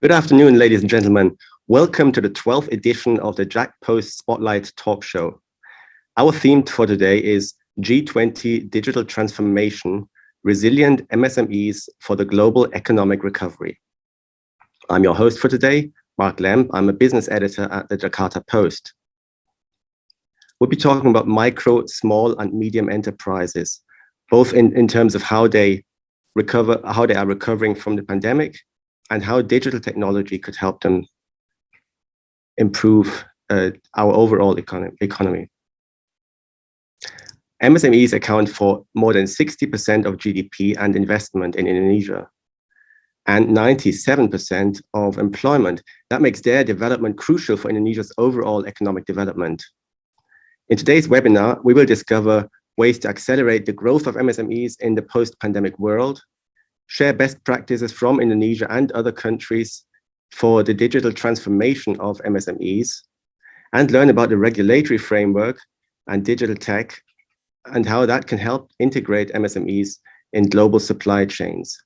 Good afternoon, ladies and gentlemen. Welcome to the 12th edition of the Jakarta-Post Spotlight Talk Show. Our theme for today is G20 Digital Transformation, Resilient MSMEs for the Global Economic Recovery. I'm your host for today, Mark Lempp. I'm a business editor at the Jakarta-Post. We'll be talking about micro, small, and medium enterprises, both in terms of how they are recovering from the pandemic, and how digital technology could help them improve our overall economy. MSMEs account for more than 60% of GDP and investment in Indonesia, and 97% of employment. That makes their development crucial for Indonesia's overall economic development. In today's webinar, we will discover ways to accelerate the growth of MSMEs in the post-pandemic world, share best practices from Indonesia and other countries for the digital transformation of MSMEs, and learn about the regulatory framework and digital tech and how that can help integrate MSMEs in global supply chains.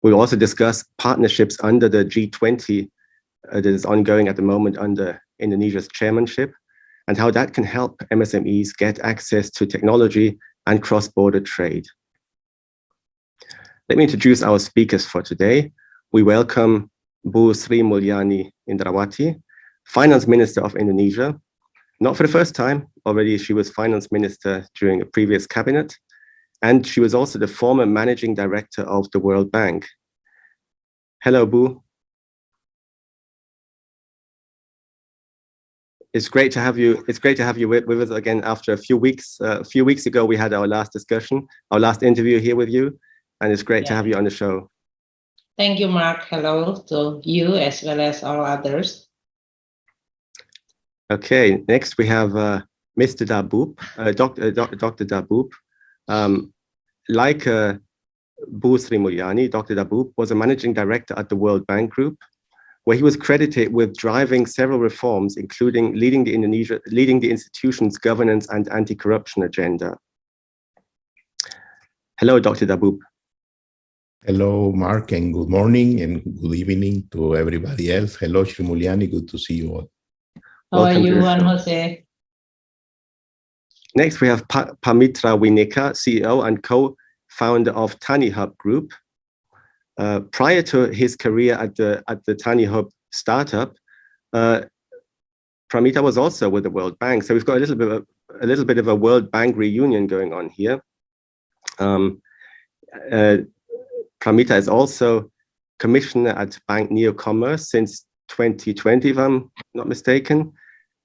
We'll also discuss partnerships under the G20 that is ongoing at the moment under Indonesia's chairmanship, and how that can help MSMEs get access to technology and cross-border trade. Let me introduce our speakers for today. We welcome Bu Sri Mulyani Indrawati, Finance Minister of Indonesia. Not for the first time, already she was Finance Minister during a previous cabinet, and she was also the former Managing Director of the World Bank. Hello, Bu. It's great to have you. It's great to have you with us again after a few weeks. A few weeks ago, we had our last discussion, our last interview here with you. And it's great to have you on the show. Thank you, Mark. Hello to you as well as all others. Okay, next we have Mr. Daboub, Dr. Daboub. Like Bu Sri Mulyani, Dr. Daboub was a managing director at the World Bank Group, where he was credited with driving several reforms, including leading the institution's governance and anti-corruption agenda. Hello, Dr. Daboub. Hello, Mark, and good morning and good evening to everybody else. Hello, Sri Mulyani, good to see you all. How are you, Juan, José? Next, we have Pamitra Wineka, CEO and co-founder of TaniHub Group. Prior to his career at the TaniHub startup, Pamitra was also with the World Bank. So we've got a little bit of a World Bank reunion going on here. Pamitra is also commissioner at Bank Neo-Commerce since 2020, if I'm not mistaken.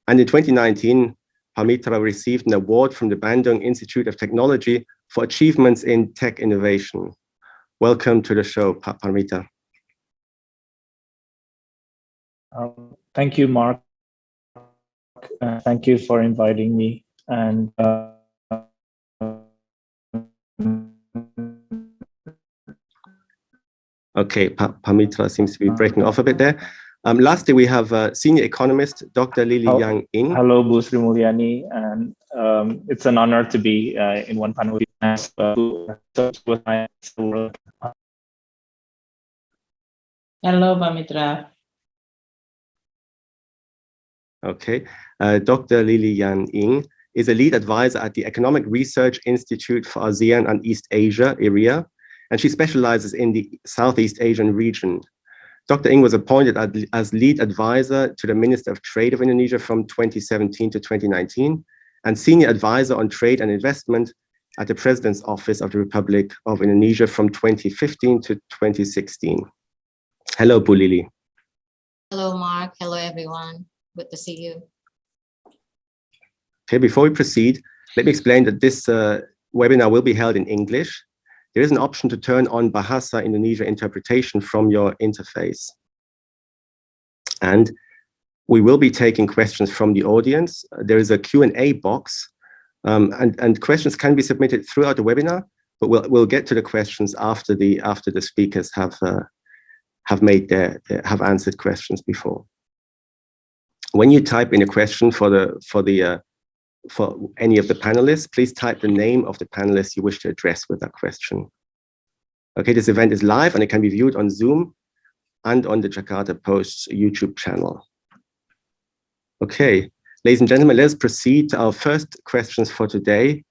And in 2019, Pamitra received an award from the Bandung Institute of Technology for achievements in tech innovation. Welcome to the show, Pamitra. Thank you, Mark. Thank you for inviting me. And okay, Pamitra seems to be breaking off a bit there. Lastly, we have senior economist, Dr. Lili Yang. Hello, Bu Sri Mulyani, and it's an honor to be in one panel with you. Hello, Pamitra. Okay, Dr. Lili Yang is a lead advisor at the Economic Research Institute for ASEAN and East Asia, ERIA, and she specializes in the Southeast Asian region. Dr. Ng was appointed as lead advisor to the Minister of Trade of Indonesia from 2017 to 2019, and senior advisor on trade and investment at the President's Office of the Republic of Indonesia from 2015 to 2016. Hello, Bu Lili. Hello, Mark. Hello, everyone. Good to see you. Okay, before we proceed, let me explain that this webinar will be held in English. There is an option to turn on Bahasa Indonesia interpretation from your interface. And we will be taking questions from the audience. There is a Q&A box, and questions can be submitted throughout the webinar, but we'll get to the questions after the speakers have answered questions before. When you type in a question for any of the panelists, please type the name of the panelist you wish to address with that question. Okay, this event is live and it can be viewed on Zoom and on the Jakarta-Post's YouTube channel. Okay, ladies and gentlemen, let's proceed to our first questions for today.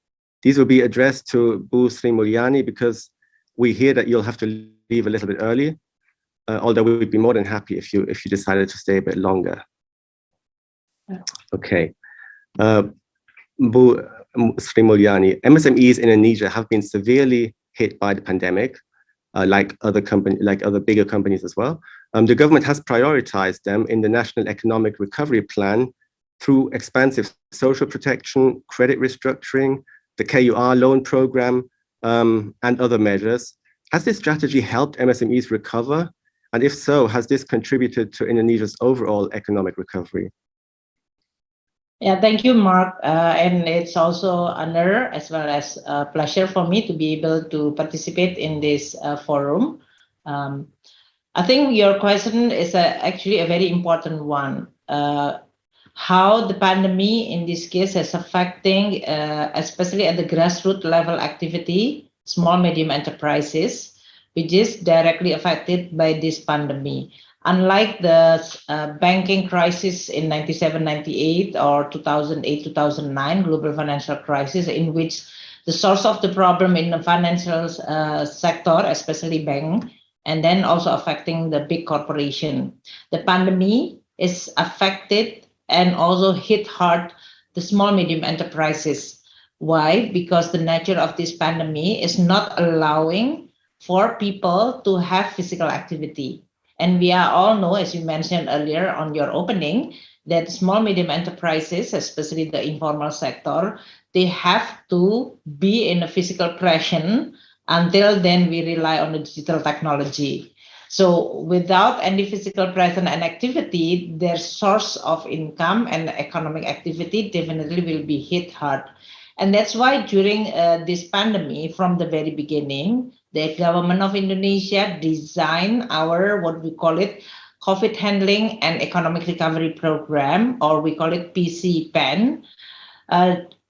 These will be addressed to Bu Sri Mulyani because we hear that you'll have to leave a little bit early, although we'd be more than happy if you decided to stay a bit longer. Okay. Bu Sri Mulyani, MSMEs in Indonesia have been severely hit by the pandemic, like other bigger companies as well. The government has prioritized them in the National Economic Recovery Plan through expansive social protection, credit restructuring, the KUR loan program, and other measures. Has this strategy helped MSMEs recover? And if so, has this contributed to Indonesia's overall economic recovery? Yeah, thank you, Mark. And it's also an honor as well as a pleasure for me to be able to participate in this forum. I think your question is actually a very important one. How the pandemic in this case is affecting, especially at the grassroots level activity, small, medium enterprises, which is directly affected by this pandemic. Unlike the banking crisis in 97-98 or 2008-2009 global financial crisis, in which the source of the problem in the financial sector, especially bank, and then also affecting the big corporation. The pandemic is affected and also hit hard the small, medium enterprises. Why? Because the nature of this pandemic is not allowing for people to have physical activity. And we all know, as you mentioned earlier on your opening, that small, medium enterprises, especially the informal sector, they have to be in a physical presence. Until then, we rely on the digital technology. So without any physical presence and activity, their source of income and economic activity definitely will be hit hard. And that's why during this pandemic, from the very beginning, the government of Indonesia designed our, what we call it, COVID handling and economic recovery program, or we call it PC-PEN,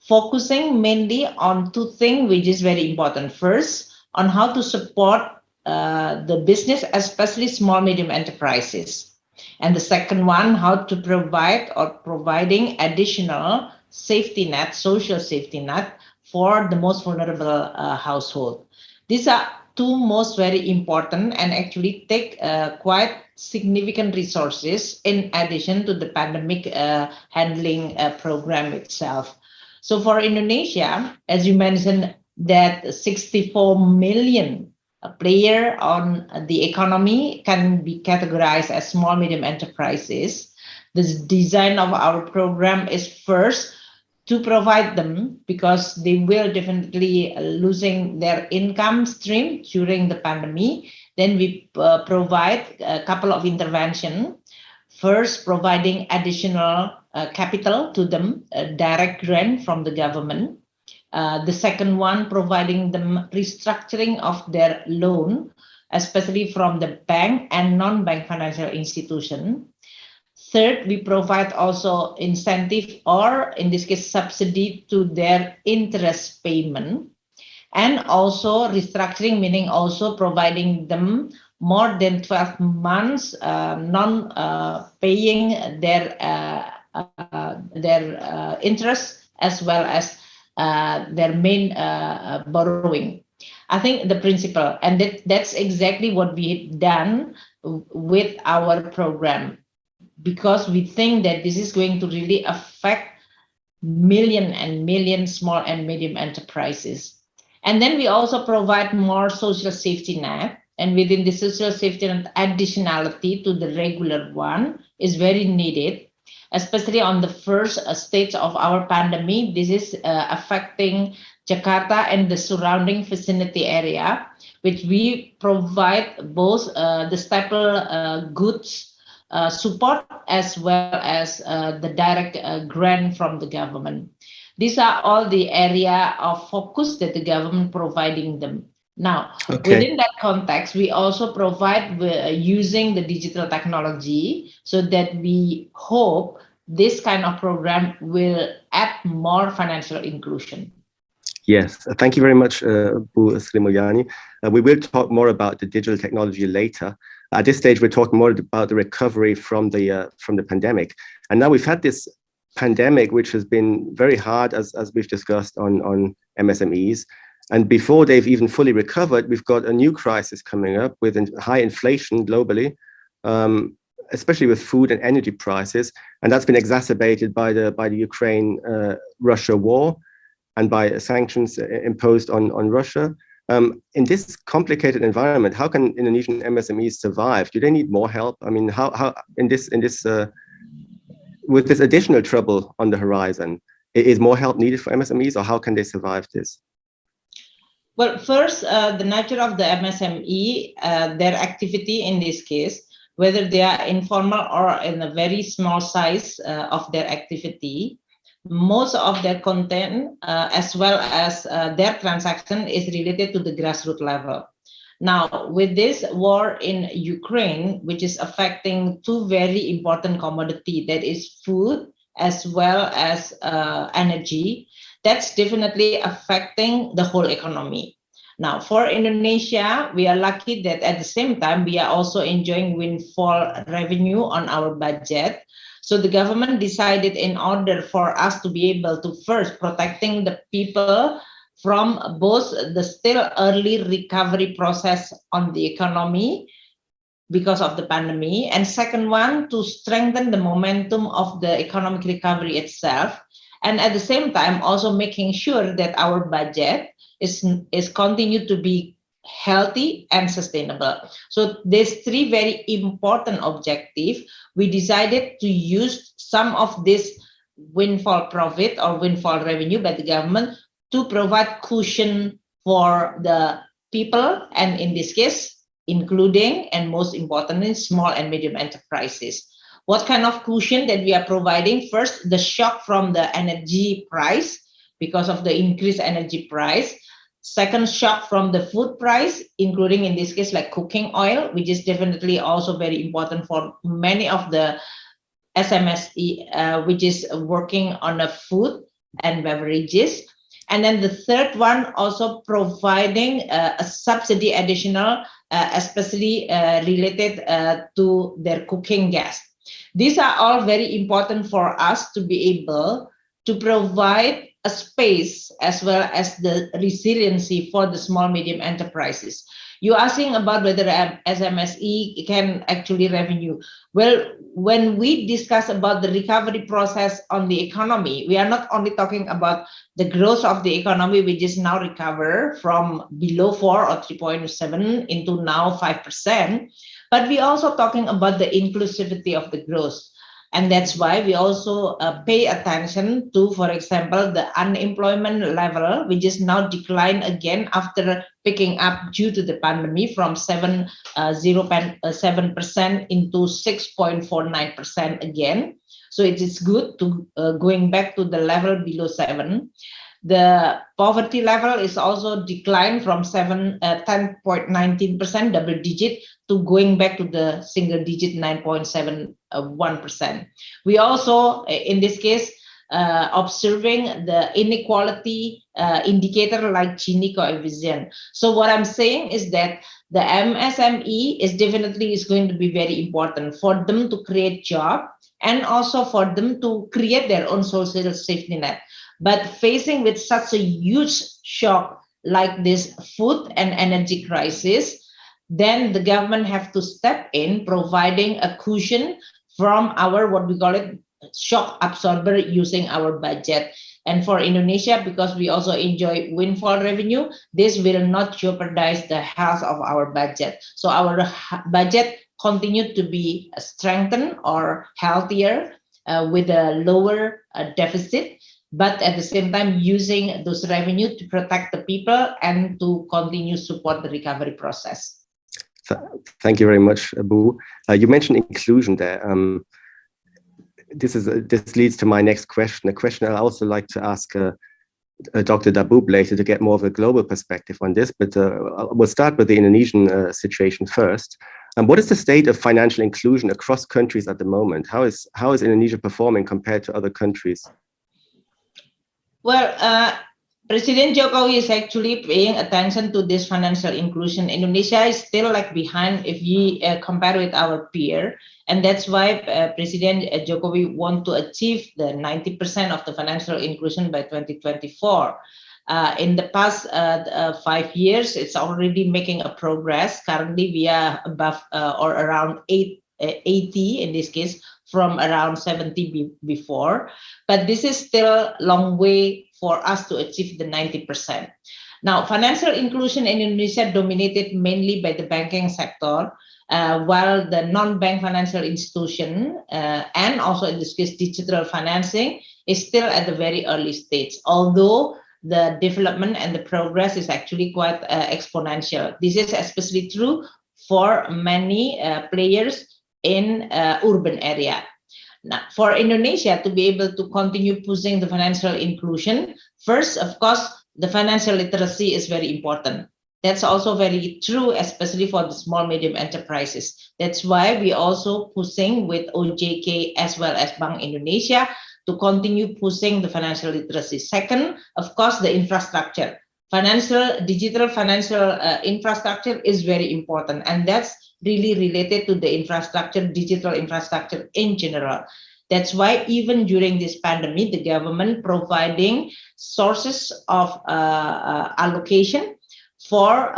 focusing mainly on two things, which is very important. First, on how to support the business, especially small, medium enterprises. And the second one, how to provide or providing additional safety net, social safety net for the most vulnerable household. These are two most very important and actually take quite significant resources in addition to the pandemic handling program itself. So for Indonesia, as you mentioned, that 64 million player on the economy can be categorized as small, medium enterprises. The design of our program is first to provide them, because they will definitely losing their income stream during the pandemic. Then we provide a couple of interventions. First, providing additional capital to them, direct grant from the government. The second one, providing them restructuring of their loan, especially from the bank and non-bank financial institution. Third, we provide also incentive, or in this case, subsidy to their interest payment. And also restructuring, meaning also providing them more than 12 months non-paying their interest as well as their main borrowing. I think the principle, and that's exactly what we've done with our program, because we think that this is going to really affect million and million small and medium enterprises. And then we also provide more social safety net, and within the social safety net, additionality to the regular one is very needed, especially on the first stage of our pandemic. This is affecting Jakarta and the surrounding vicinity area, which we provide both the staple goods support as well as the direct grant from the government. These are all the area of focus that the government providing them. Now, within that context, we also provide using the digital technology, so that we hope this kind of program will add more financial inclusion. Yes, thank you very much, Bu Sri Mulyani. We will talk more about the digital technology later. At this stage, we're talking more about the recovery from the pandemic. And now we've had this pandemic, which has been very hard, as we've discussed, on MSMEs. And before they've even fully recovered, we've got a new crisis coming up with high inflation globally, especially with food and energy prices. And that's been exacerbated by the Ukraine-Russia war and by sanctions imposed on Russia. In this complicated environment, how can Indonesian MSMEs survive? Do they need more help? I mean, how with this additional trouble on the horizon, is more help needed for MSMEs, or how can they survive this? Well, first, the nature of the MSME, their activity in this case, whether they are informal or in a very small size of their activity, most of their content as well as their transaction is related to the grassroots level. Now, with this war in Ukraine, which is affecting two very important commodities, that is food as well as energy, that's definitely affecting the whole economy. Now, for Indonesia, we are lucky that at the same time, we are also enjoying windfall revenue on our budget. So the government decided, in order for us to be able to first protecting the people from both the still early recovery process on the economy because of the pandemic, and second one, to strengthen the momentum of the economic recovery itself, and at the same time also making sure that our budget is continued to be healthy and sustainable. So these three very important objectives, we decided to use some of this windfall profit or windfall revenue by the government to provide cushion for the people, and in this case, including and most importantly, small and medium enterprises. What kind of cushion that we are providing? First, the shock from the energy price because of the increased energy price. Second, shock from the food price, including in this case like cooking oil, which is definitely also very important for many of the SMSE, which is working on the food and beverages. And then the third one, also providing a subsidy additional, especially related to their cooking gas. These are all very important for us to be able to provide a space as well as the resiliency for the small medium enterprises. You're asking about whether SMSE can actually revenue. Well, when we discuss about the recovery process on the economy, we are not only talking about the growth of the economy, which is now recover from below 4 or 3.7 into now 5%, but we also talking about the inclusivity of the growth. And that's why we also pay attention to, for example, the unemployment level, which is now declined again after picking up due to the pandemic from 7% into 6.49% again. So it is good to going back to the level below 7. The poverty level is also declined from 10.19% double digit to going back to the single digit 9.71%. We also, in this case, observing the inequality indicator like Gini coefficient. So what I'm saying is that the MSME is definitely going to be very important for them to create job and also for them to create their own social safety net. But facing with such a huge shock like this food and energy crisis, then the government have to step in, providing a cushion from our, what we call it, shock absorber using our budget. And for Indonesia, because we also enjoy windfall revenue, this will not jeopardize the health of our budget. So our budget continued to be strengthened or healthier with a lower deficit, but at the same time using those revenue to protect the people and to continue support the recovery process. Thank you very much, Abu. You mentioned inclusion there. This leads to my next question, a question I also like to ask Dr. Daboub later to get more of a global perspective on this, but we'll start with the Indonesian situation first. What is the state of financial inclusion across countries at the moment? How is Indonesia performing compared to other countries? Well, President Jokowi is actually paying attention to this financial inclusion. Indonesia is still like behind if we compare with our peer. And that's why President Jokowi want to achieve the 90% of the financial inclusion by 2024. In the past 5 years, it's already making a progress. Currently, we are above or around 80 in this case, from around 70 before. But this is still a long way for us to achieve the 90%. Now, financial inclusion in Indonesia dominated mainly by the banking sector, while the non-bank financial institution and also in this case digital financing is still at the very early stage, although the development and the progress is actually quite exponential. This is especially true for many players in urban area. Now, for Indonesia to be able to continue pushing the financial inclusion, first, of course, the financial literacy is very important. That's also very true, especially for the small, medium enterprises. That's why we also pushing with OJK as well as Bank Indonesia to continue pushing the financial literacy. Second, of course, the infrastructure. Digital financial infrastructure is very important, and that's really related to the infrastructure, digital infrastructure in general. That's why even during this pandemic, the government providing sources of allocation for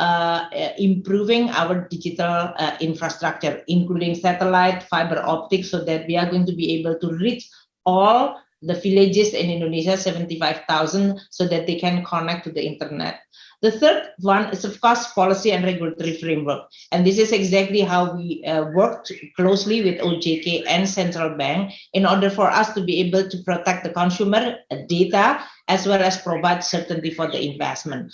improving our digital infrastructure, including satellite, fiber optics, so that we are going to be able to reach all the villages in Indonesia, 75,000, so that they can connect to the internet. The third one is, of course, policy and regulatory framework. And this is exactly how we worked closely with OJK and Central Bank in order for us to be able to protect the consumer data as well as provide certainty for the investment.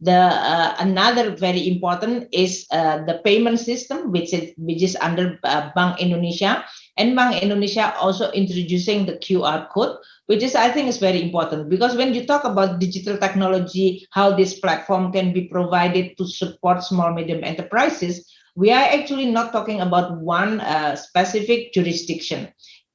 Another very important is the payment system, which is under Bank Indonesia, and Bank Indonesia also introducing the QR code, which is, I think, is very important, because when you talk about digital technology, how this platform can be provided to support small medium enterprises, we are actually not talking about one specific jurisdiction.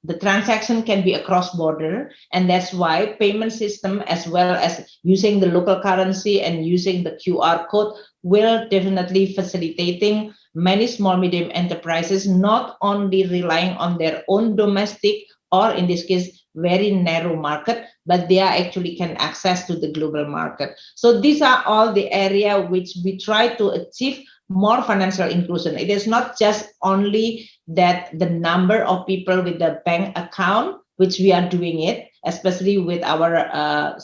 The transaction can be across border, and that's why payment system as well as using the local currency and using the QR code will definitely facilitating many small medium enterprises not only relying on their own domestic or in this case very narrow market, but they are actually can access to the global market. So these are all the area which we try to achieve more financial inclusion. It is not just only that the number of people with the bank account, which we are doing it, especially with our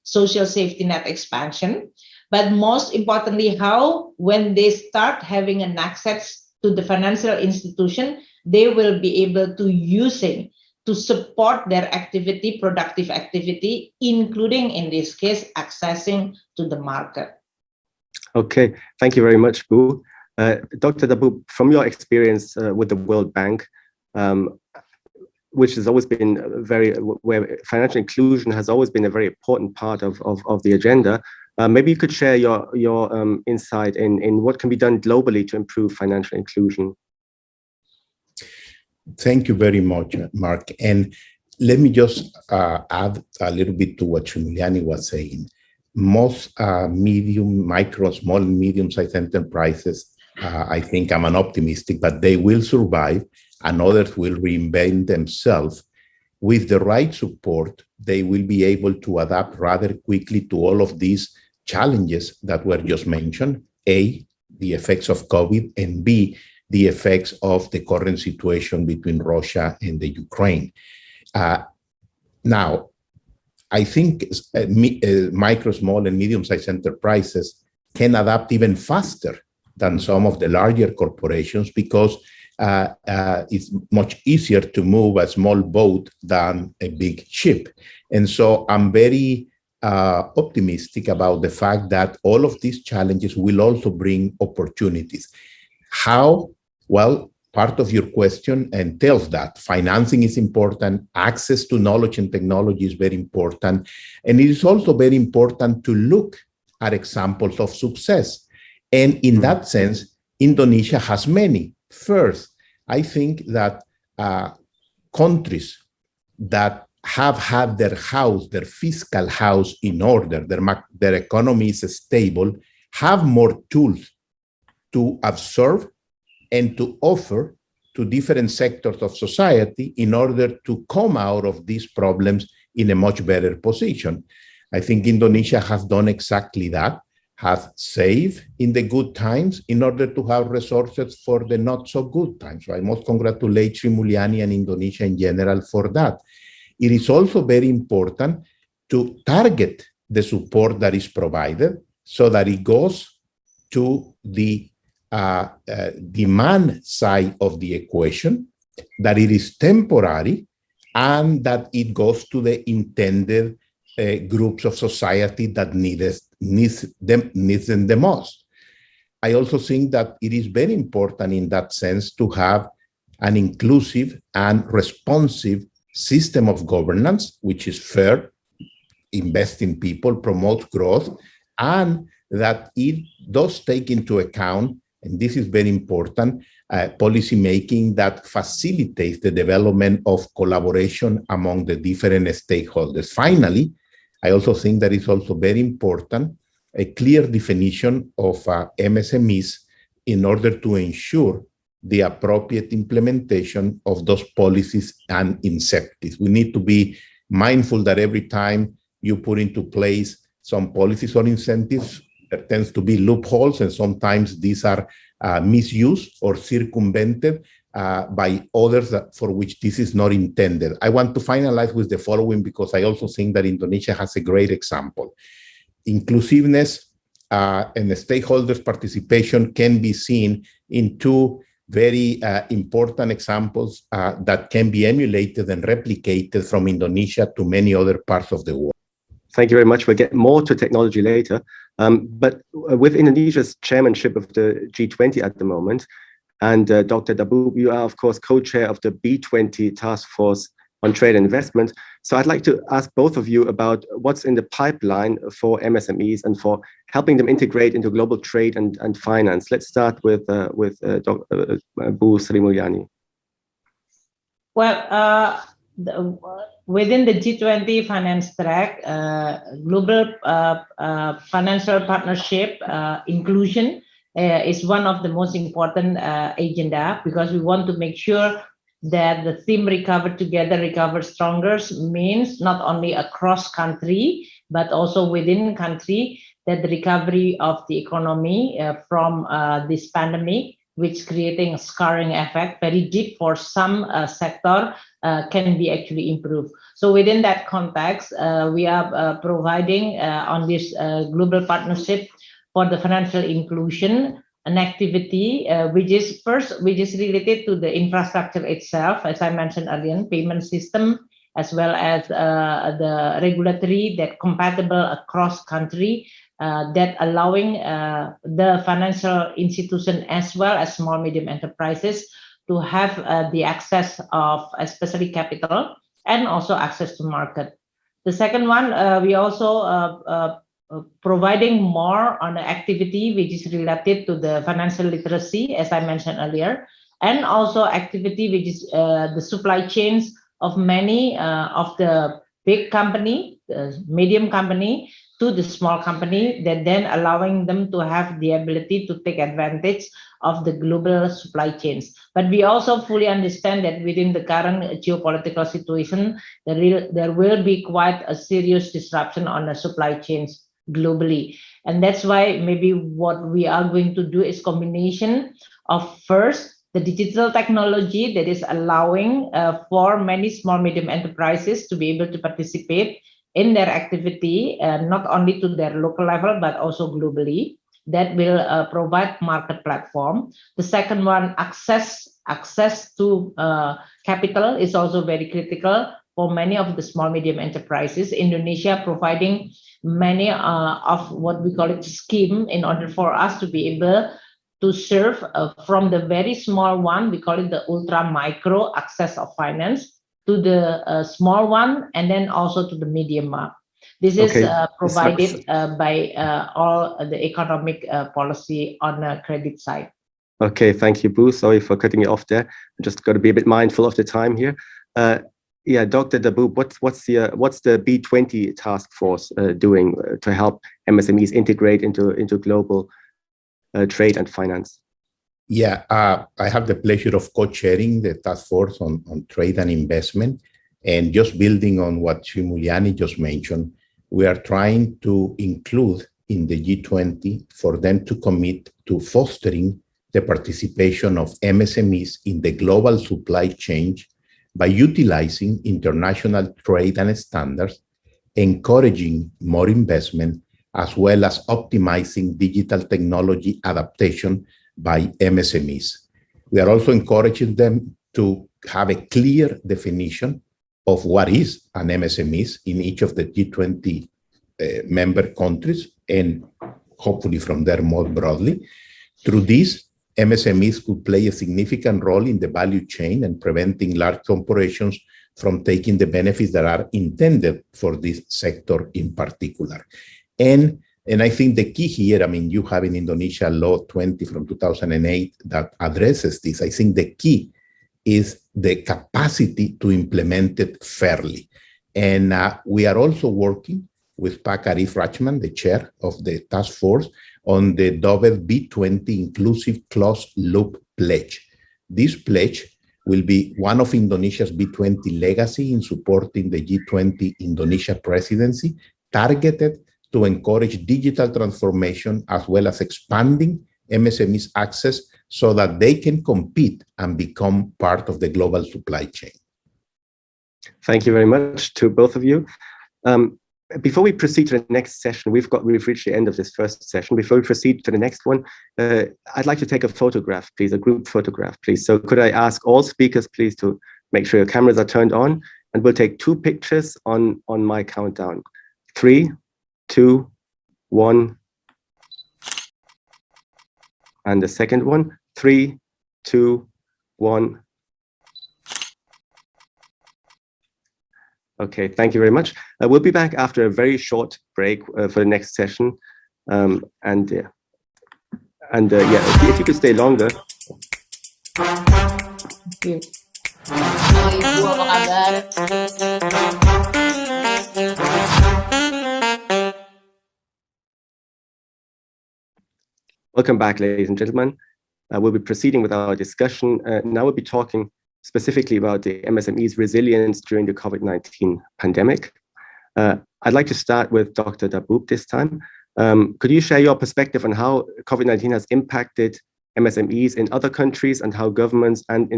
social safety net expansion, but most importantly, how when they start having an access to the financial institution, they will be able to using to support their activity, productive activity, including in this case, accessing to the market. Okay, thank you very much, Bu. Dr. Daboub, from your experience with the World Bank, which has always been where financial inclusion has always been a very important part of the agenda, maybe you could share your insight in what can be done globally to improve financial inclusion. Thank you very much, Mark. And let me just add a little bit to what Mulyani was saying. Most micro, small, and medium-sized enterprises, I think I'm an optimistic, but they will survive and others will reinvent themselves. With the right support, they will be able to adapt rather quickly to all of these challenges that were just mentioned. A, the effects of COVID, and B, the effects of the current situation between Russia and the Ukraine. Now, I think micro, small, and medium-sized enterprises can adapt even faster than some of the larger corporations because it's much easier to move a small boat than a big ship. And so I'm very optimistic about the fact that all of these challenges will also bring opportunities. How? Well, part of your question entails that financing is important, access to knowledge and technology is very important, and it is also very important to look at examples of success. And in that sense, Indonesia has many. First, I think that countries that have had their house, their fiscal house in order, their economy is stable, have more tools to absorb and to offer to different sectors of society in order to come out of these problems in a much better position. I think Indonesia has done exactly that, has saved in the good times in order to have resources for the not so good times. So I must congratulate Sri Mulyani and Indonesia in general for that. It is also very important to target the support that is provided so that it goes to the demand side of the equation, that it is temporary, and that it goes to the intended groups of society that needs them the most. I also think that it is very important in that sense to have an inclusive and responsive system of governance, which is fair, invest in people, promote growth, and that it does take into account, and this is very important, policy making that facilitates the development of collaboration among the different stakeholders. Finally, I also think that it's also very important a clear definition of MSMEs in order to ensure the appropriate implementation of those policies and incentives. We need to be mindful that every time you put into place some policies or incentives, there tends to be loopholes, and sometimes these are misused or circumvented by others for which this is not intended. I want to finalize with the following, because I also think that Indonesia has a great example. Inclusiveness and the stakeholders' participation can be seen in two very important examples that can be emulated and replicated from Indonesia to many other parts of the world. Thank you very much. We'll get more to technology later. But with Indonesia's chairmanship of the G20 at the moment, and Dr. Daboub, you are, of course, co-chair of the B20 Task Force on Trade and Investment. So I'd like to ask both of you about what's in the pipeline for MSMEs and for helping them integrate into global trade and finance. Let's start with Dr. Sri Mulyani. Well, within the G20 finance track, global financial partnership inclusion is one of the most important agenda, because we want to make sure that the theme recover together, recover stronger means not only across country, but also within country, that the recovery of the economy from this pandemic, which creating a scarring effect, very deep for some sector, can be actually improved. So within that context, we are providing on this global partnership for the financial inclusion, an activity which is related to the infrastructure itself, as I mentioned earlier, payment system, as well as the regulatory that compatible across country, that allowing the financial institution as well as small medium enterprises to have the access of especially capital and also access to market. The second one, we also providing more on the activity which is related to the financial literacy, as I mentioned earlier, and also activity which is the supply chains of many of the big company, medium company, to the small company, that then allowing them to have the ability to take advantage of the global supply chains. But we also fully understand that within the current geopolitical situation, there will be quite a serious disruption on the supply chains globally. And that's why maybe what we are going to do is combination of first, the digital technology that is allowing for many small medium enterprises to be able to participate in their activity, not only to their local level, but also globally, that will provide market platform. The second one, access to capital is also very critical for many of the small medium enterprises. Indonesia providing many of what we call it scheme in order for us to be able to serve from the very small one, we call it the ultra micro access of finance, to the small one, and then also to the medium one. This is provided by all the economic policy on the credit side. Okay, thank you, Boo. Sorry for cutting you off there. I'm just got to be a bit mindful of the time here. Yeah, Dr. Daboub, what's the B20 task force doing to help MSMEs integrate into global trade and finance? Yeah, I have the pleasure of co-chairing the task force on trade and investment. And just building on what Mulyani just mentioned, we are trying to include in the G20 for them to commit to fostering the participation of MSMEs in the global supply chain by utilizing international trade and standards, encouraging more investment, as well as optimizing digital technology adaptation by MSMEs. We are also encouraging them to have a clear definition of what is an MSMEs in each of the G20 member countries, and hopefully from there more broadly. Through this, MSMEs could play a significant role in the value chain and preventing large corporations from taking the benefits that are intended for this sector in particular. And I think the key here, I mean, you have in Indonesia Law 20 from 2008 that addresses this. I think the key is the capacity to implement it fairly. And we are also working with Pak Arif Rachman, the chair of the task force, on the double B20 Inclusive Closed Loop Pledge. This pledge will be one of Indonesia's B20 legacy in supporting the G20 Indonesia presidency, targeted to encourage digital transformation as well as expanding MSMEs access so that they can compete and become part of the global supply chain. Thank you very much to both of you. Before we proceed to the next session, we've reached the end of this first session. Before we proceed to the next one, I'd like to take a photograph, please, a group photograph, please. So could I ask all speakers, please, to make sure your cameras are turned on, and we'll take 2 pictures on my countdown. 3, 2, 1. And the second one, 3, 2, 1. Okay, thank you very much. We'll be back after a very short break for the next session. Yeah, if you could stay longer. Thank you. Halo Ibu, apa kabar? Welcome back, ladies and gentlemen. We'll be proceeding with our discussion. Now we'll be talking specifically about the MSME's resilience during the COVID-19 pandemic. I'd like to start with Dr. Daboub this time. Could you share your perspective on how COVID-19 has impacted MSMEs in other countries and how governments and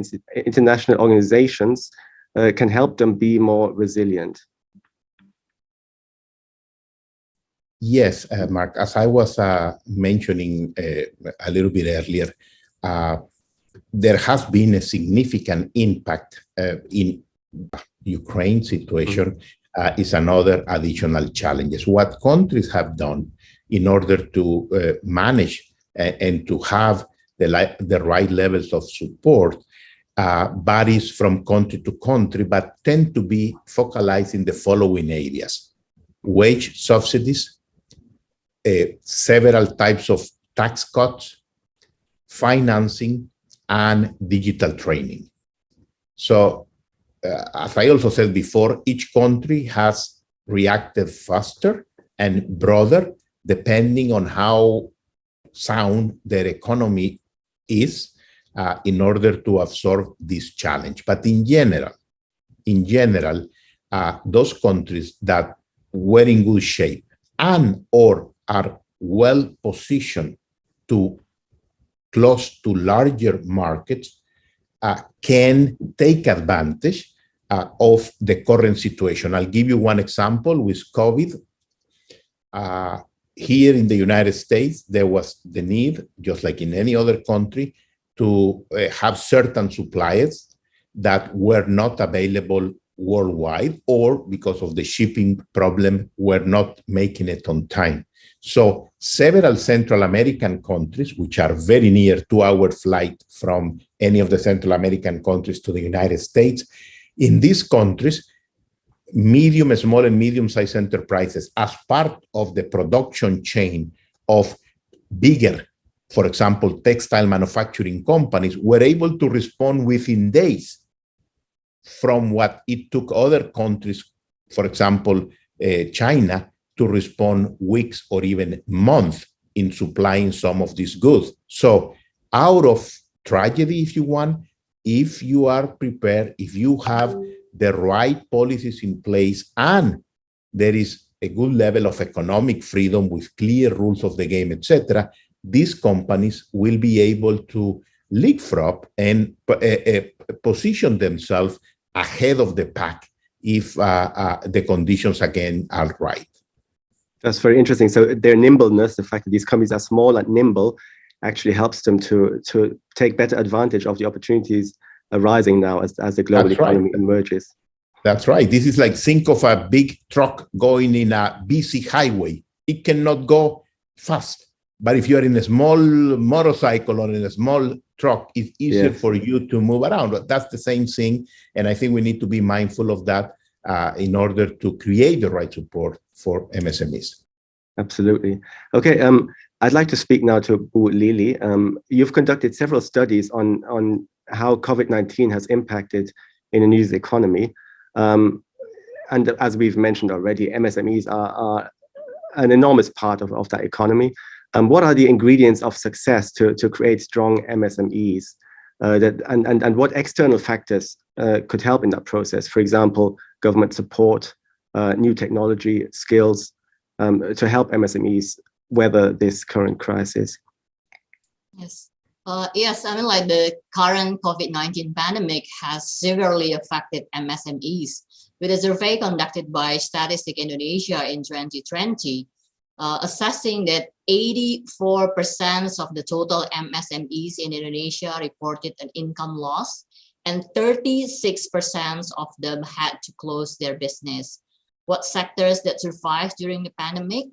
international organizations can help them be more resilient? Yes, Mark, as I was mentioning a little bit earlier, there has been a significant impact in Ukraine situation. Is another additional challenges. What countries have done in order to manage and to have the right levels of support varies from country to country, but tend to be focalized in the following areas: wage subsidies, several types of tax cuts, financing, and digital training. So, as I also said before, each country has reacted faster and broader depending on how sound their economy is in order to absorb this challenge. But in general, those countries that were in good shape and or are well positioned to close to larger markets can take advantage of the current situation. I'll give you one example with COVID. Here in the United States, there was the need, just like in any other country, to have certain suppliers that were not available worldwide, or because of the shipping problem, were not making it on time. So several Central American countries, which are very near 2-hour flight from any of the Central American countries to the United States, in these countries, small and medium-sized enterprises, as part of the production chain of bigger, for example, textile manufacturing companies, were able to respond within days from what it took other countries, for example, China, to respond weeks or even months in supplying some of these goods. So out of tragedy, if you want, if you are prepared, if you have the right policies in place, and there is a good level of economic freedom with clear rules of the game, etc., these companies will be able to leapfrog and position themselves ahead of the pack if the conditions again are right. That's very interesting. So their nimbleness, the fact that these companies are small and nimble, actually helps them to take better advantage of the opportunities arising now as the global economy emerges. That's right. This is like, think of a big truck going in a busy highway. It cannot go fast. But if you're in a small motorcycle or in a small truck, it's easier for you to move around. But that's the same thing. And I think we need to be mindful of that in order to create the right support for MSMEs. Absolutely. Okay. I'd like to speak now to Lili. You've conducted several studies on how COVID-19 has impacted Indonesia's economy. And as we've mentioned already, MSMEs are an enormous part of that economy. What are the ingredients of success to create strong MSMEs? And what external factors could help in that process? For example, government support, new technology, skills, to help MSMEs weather this current crisis. Yes. Yes, I mean, like the current COVID-19 pandemic has severely affected MSMEs. With a survey conducted by Statistik Indonesia in 2020, assessing that 84% of the total MSMEs in Indonesia reported an income loss, and 36% of them had to close their business. What sectors that survived during the pandemic?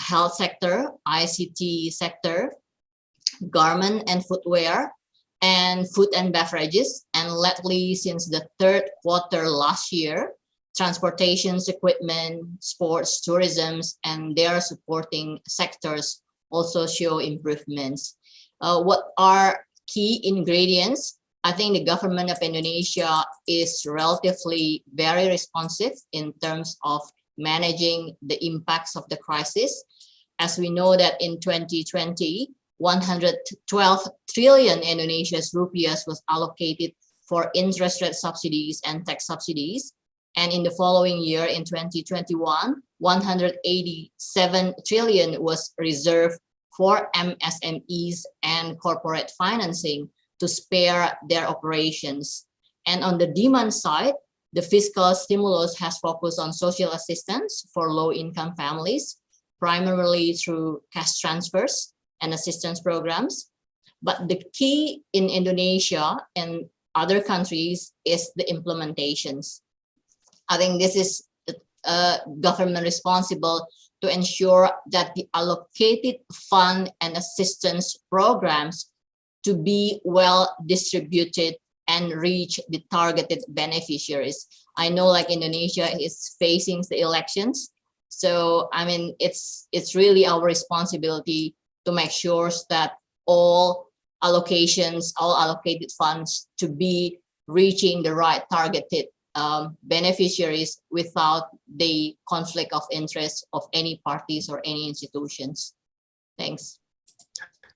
Health sector, ICT sector, garment and footwear, and food and beverages. And lately, since the third quarter last year, transportations, equipment, sports, tourism, and their supporting sectors also show improvements. What are key ingredients? I think the government of Indonesia is relatively very responsive in terms of managing the impacts of the crisis. As we know that in 2020, 112 trillion Indonesia's rupiahs was allocated for interest rate subsidies and tax subsidies. And in the following year, in 2021, 187 trillion was reserved for MSMEs and corporate financing to spare their operations. And on the demand side, the fiscal stimulus has focused on social assistance for low-income families, primarily through cash transfers and assistance programs. But the key in Indonesia and other countries is the implementations. I think this is government responsible to ensure that the allocated fund and assistance programs to be well distributed and reach the targeted beneficiaries. I know like Indonesia is facing the elections. So, I mean, it's really our responsibility to make sure that all allocations, all allocated funds to be reaching the right targeted beneficiaries without the conflict of interest of any parties or any institutions. Thanks.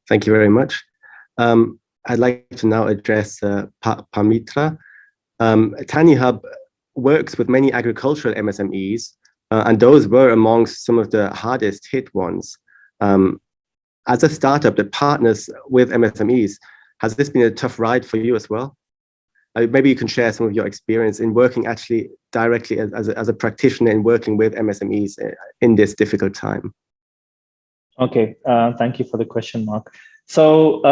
Thank you very much. I'd like to now address Pamitra. TaniHub works with many agricultural MSMEs, and those were amongst some of the hardest hit ones. As a startup that partners with MSMEs, has this been a tough ride for you as well? Maybe you can share some of your experience in working actually directly as a practitioner in working with MSMEs in this difficult time. Okay, thank you for the question, Mark. So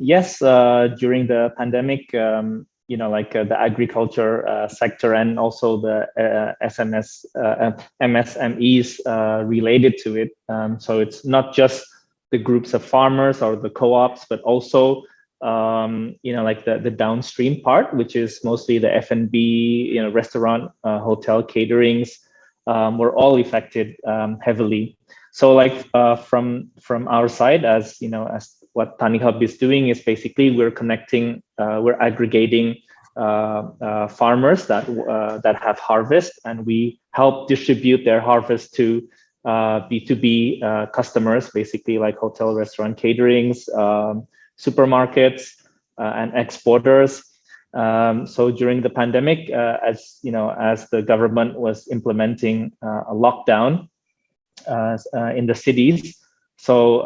yes, during the pandemic, you know, like the agriculture sector and also the MSMEs related to it. So it's not just the groups of farmers or the co-ops, but also you know, like the downstream part, which is mostly the F&B, you know, restaurant, hotel caterings, were all affected heavily. So like from our side, as you know, as what TaniHub is doing is basically we're connecting, we're aggregating farmers that have harvest, and we help distribute their harvest to B2B customers, basically like hotel, restaurant, caterings, supermarkets, and exporters. So during the pandemic, as the government was implementing a lockdown in the cities, so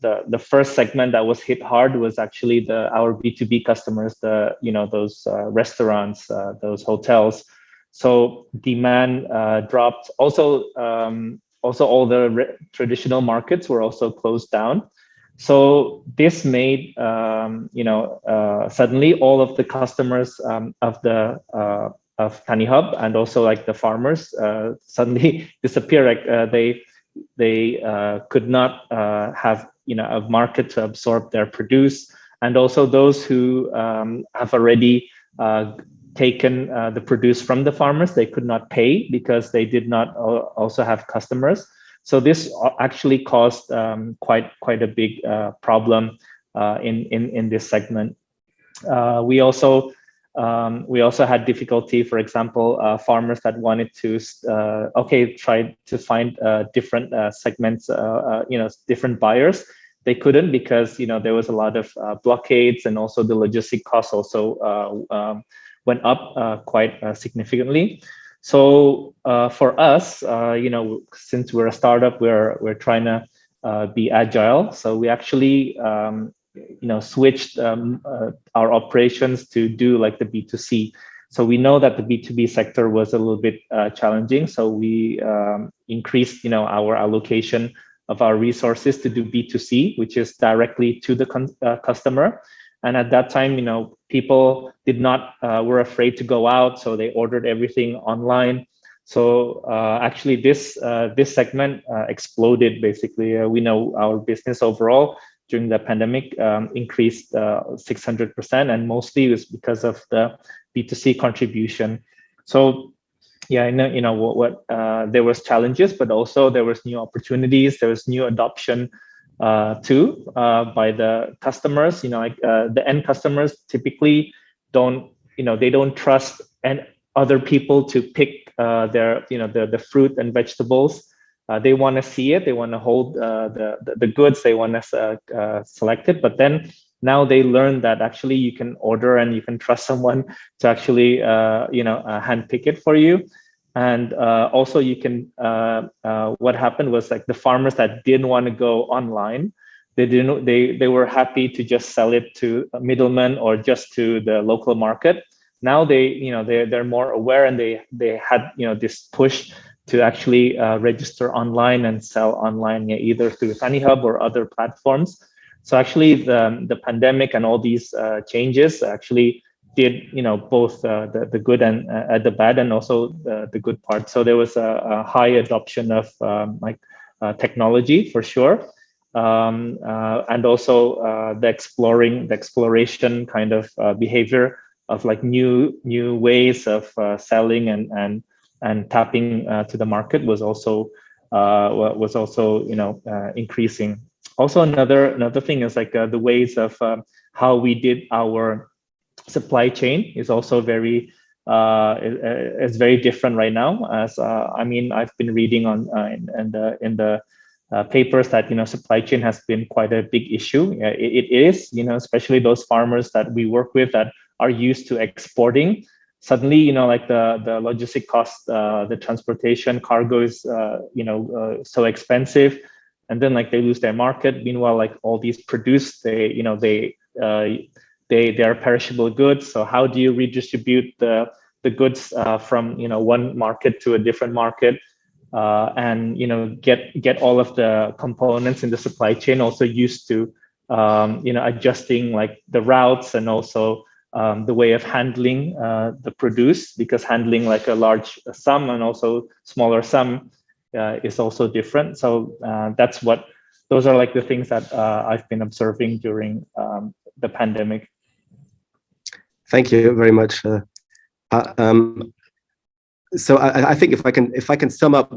the first segment that was hit hard was actually our B2B customers, those restaurants, those hotels. So demand dropped. Also all the traditional markets were also closed down. So this made suddenly all of the customers of TaniHub and also like the farmers suddenly disappear. Like they could not have a market to absorb their produce, and also those who have already taken the produce from the farmers, they could not pay because they did not also have customers. So this actually caused quite a big problem in this segment. We also had difficulty, for example, farmers that wanted to try to find different segments, different buyers. They couldn't because there was a lot of blockades, and also the logistic costs also went up quite significantly. So for us, since we're a startup, we're trying to be agile. So we actually switched our operations to do like the B2C. So we know that the B2B sector was a little bit challenging. So we increased our allocation of our resources to do B2C, which is directly to the customer. And at that time, people were afraid to go out, so they ordered everything online. So actually, this segment exploded. Basically, we know our business overall during the pandemic increased 600%, and mostly it was because of the B2C contribution. So yeah, what there was challenges, but also there was new opportunities. There was new adoption too by the customers. The end customers typically don't trust other people to pick the fruit and vegetables. They want to see it, they want to hold the goods, they want to select it. But then now they learn that actually you can order and you can trust someone to actually hand pick it for you. And also you can, what happened was like the farmers that didn't want to go online, they were happy to just sell it to a middleman or just to the local market. Now they're more aware, and they had this push to actually register online and sell online, either through TaniHub or other platforms. So actually the pandemic and all these changes actually did both the good and the bad, and also the good part. So there was a high adoption of technology for sure, and also the exploration kind of behavior of like new ways of selling and tapping to the market was also increasing. Also another thing is like the ways of how we did our supply chain is also very different right now. As I've been reading on in the papers that supply chain has been quite a big issue. It is, especially those farmers that we work with that are used to exporting. Suddenly, like the logistic cost, the transportation, cargo is so expensive, and then like they lose their market. Meanwhile, like all these produce, they are perishable goods. So how do you redistribute the goods from one market to a different market, and get all of the components in the supply chain also used to adjusting like the routes and also the way of handling the produce, because handling like a large sum and also smaller sum is also different. So those are like the things that I've been observing during the pandemic. Thank you very much. So I think if I can sum up,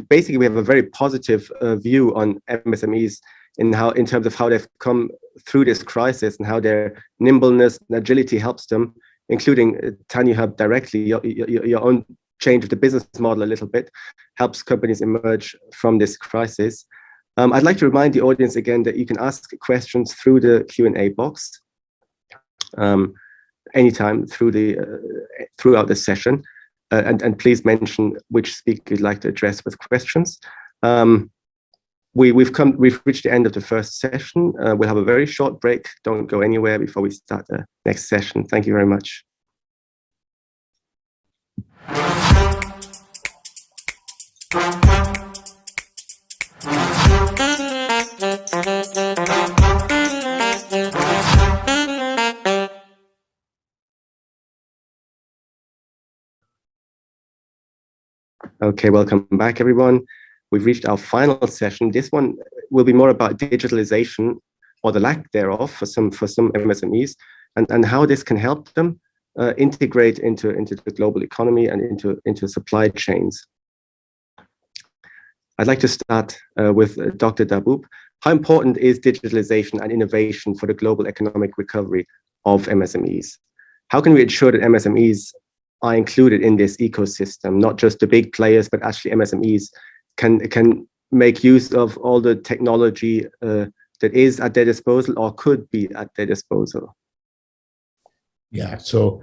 basically we have a very positive view on MSMEs in terms of how they've come through this crisis and how their nimbleness and agility helps them including TaniHub directly, your own change of the business model a little bit, helps companies emerge from this crisis. I'd like to remind the audience again that you can ask questions through the Q&A box anytime throughout the session, and please mention which speaker you'd like to address with questions. We've reached the end of the first session. We'll have a very short break. Don't go anywhere before we start the next session. Thank you very much. Okay, welcome back, everyone. We've reached our final session. This one will be more about digitalization, or the lack thereof, for some MSMEs, and how this can help them integrate into the global economy and into supply chains. I'd like to start with Dr. Daboub. How important is digitalization and innovation for the global economic recovery of MSMEs? How can we ensure that MSMEs are included in this ecosystem, not just the big players, but actually MSMEs can make use of all the technology that is at their disposal or could be at their disposal? Yeah, so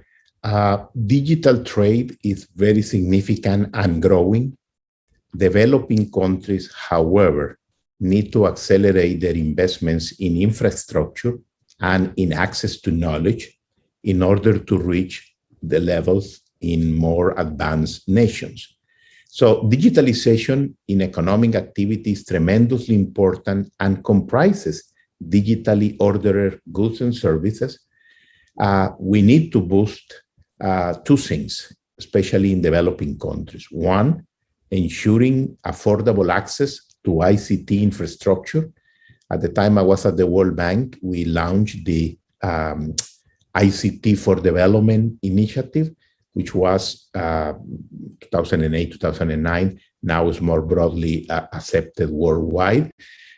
digital trade is very significant and growing. Developing countries, however, need to accelerate their investments in infrastructure and in access to knowledge in order to reach the levels in more advanced nations. So digitalization in economic activity is tremendously important and comprises digitally ordered goods and services. We need to boost two things, especially in developing countries. One, ensuring affordable access to ICT infrastructure. At the time I was at the World Bank, we launched the ICT for Development initiative, which was 2008, 2009, now is more broadly accepted worldwide.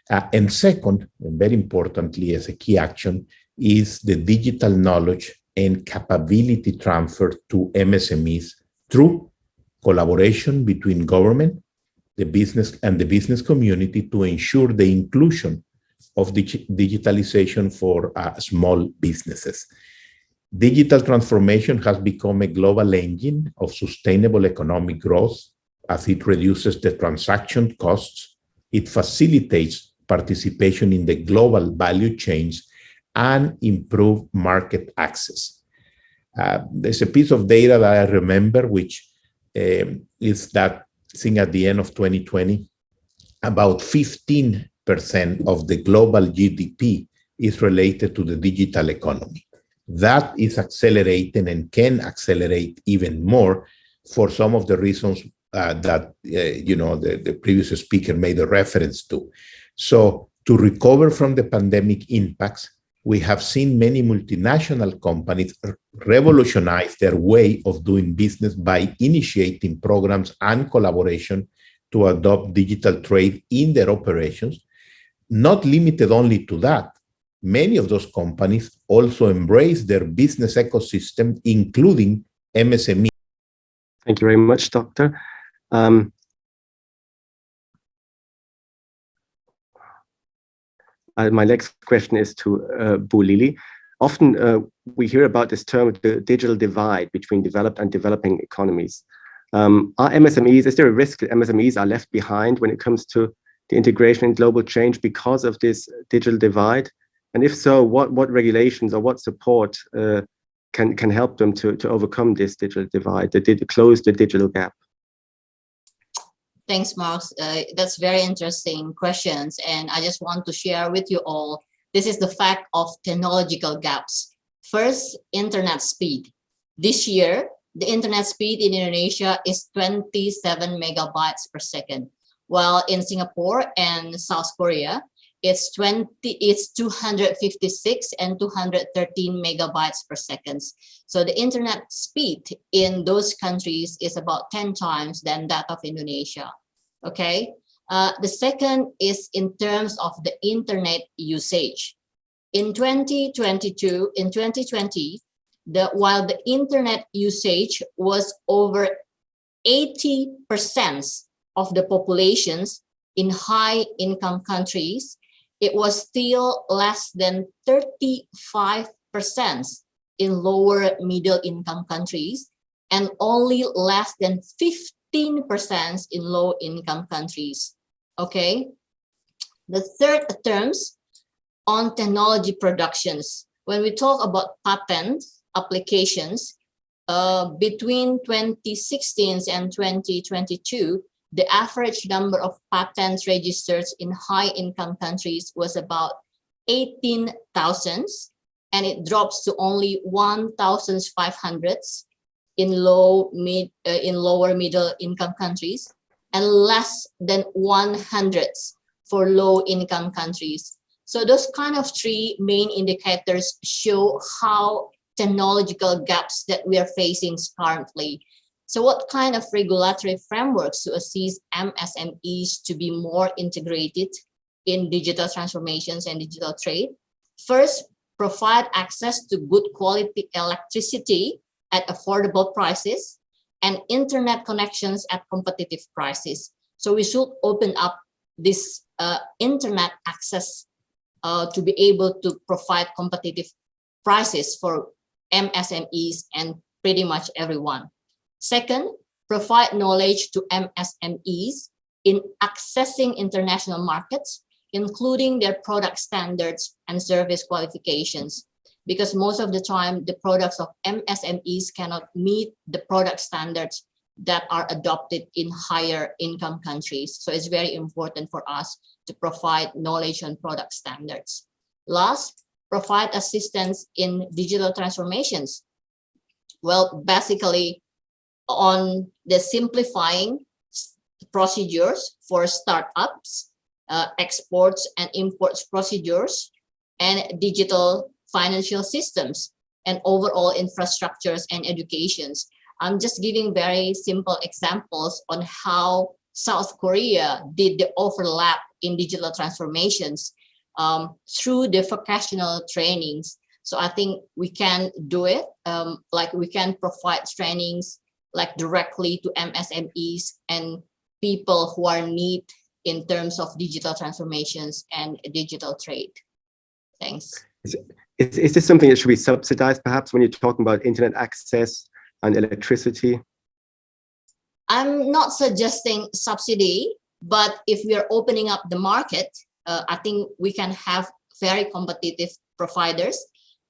And second, and very importantly as a key action, is the digital knowledge and capability transfer to MSMEs through collaboration between government, the business, and the business community to ensure the inclusion of digitalization for small businesses. Digital transformation has become a global engine of sustainable economic growth as it reduces the transaction costs, it facilitates participation in the global value chains, and improve market access. There's a piece of data that I remember, which is that thing at the end of 2020, about 15% of the global GDP is related to the digital economy. That is accelerating and can accelerate even more for some of the reasons that the previous speaker made a reference to. So to recover from the pandemic impacts, we have seen many multinational companies revolutionize their way of doing business by initiating programs and collaboration to adopt digital trade in their operations. Not limited only to that, many of those companies also embrace their business ecosystem, including MSME. Thank you very much, Doctor. My next question is to Lili. Often we hear about this term, the digital divide between developed and developing economies. Is there a risk that MSMEs are left behind when it comes to the integration in global change because of this digital divide? And if so, what regulations or what support can help them to overcome this digital divide, to close the digital gap? Thanks, Mark. That's very interesting questions. And I just want to share with you all, this is the fact of technological gaps. First, internet speed. This year, the internet speed in Indonesia is 27 megabytes per second, while in Singapore and South Korea, it's 256 and 213 megabytes per second. So the internet speed in those countries is about 10 times than that of Indonesia. Okay. The second is in terms of the internet usage. In 2020, while the internet usage was over 80% of the populations in high income countries, it was still less than 35% in lower middle income countries, and only less than 15% in low income countries. Okay. The third terms on technology productions. When we talk about patent applications, between 2016 and 2022, the average number of patents registered in high-income countries was about 18,000, and it drops to only 1,500 in lower middle-income countries, and less than 100 for low-income countries. So those kind of three main indicators show how technological gaps that we are facing currently. So what kind of regulatory frameworks to assist MSMEs to be more integrated in digital transformations and digital trade? First, provide access to good quality electricity at affordable prices and internet connections at competitive prices. So we should open up this internet access to be able to provide competitive prices for MSMEs and pretty much everyone. Second, provide knowledge to MSMEs in accessing international markets, including their product standards and service qualifications, because most of the time the products of MSMEs cannot meet the product standards that are adopted in higher income countries. So it's very important for us to provide knowledge on product standards. Last, provide assistance in digital transformations. Well, basically on the simplifying procedures for startups, exports and imports procedures, and digital financial systems, and overall infrastructures and educations. I'm just giving very simple examples on how South Korea did the overlap in digital transformations through the vocational trainings. So I think we can do it, like we can provide trainings like directly to MSMEs and people who are in need in terms of digital transformations and digital trade. Thanks. Is this something that should be subsidized perhaps when you're talking about internet access and electricity? I'm not suggesting subsidy, but if we are opening up the market, I think we can have very competitive providers,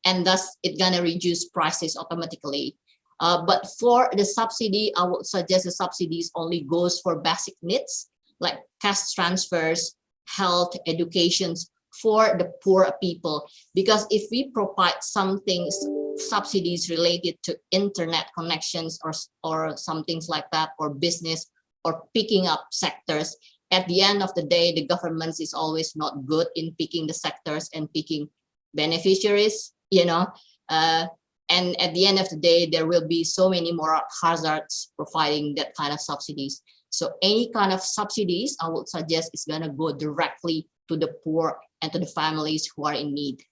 and thus it's gonna reduce prices automatically. But for the subsidy, I would suggest the subsidies only goes for basic needs like cash transfers, health, educations for the poor people. Because if we provide some things, subsidies related to internet connections or some things like that, or business or picking up sectors, at the end of the day, the government is always not good in picking the sectors and picking beneficiaries, you know. And at the end of the day, there will be so many more hazards providing that kind of subsidies. So any kind of subsidies, I would suggest is going to go directly to the poor and to the families who are in need.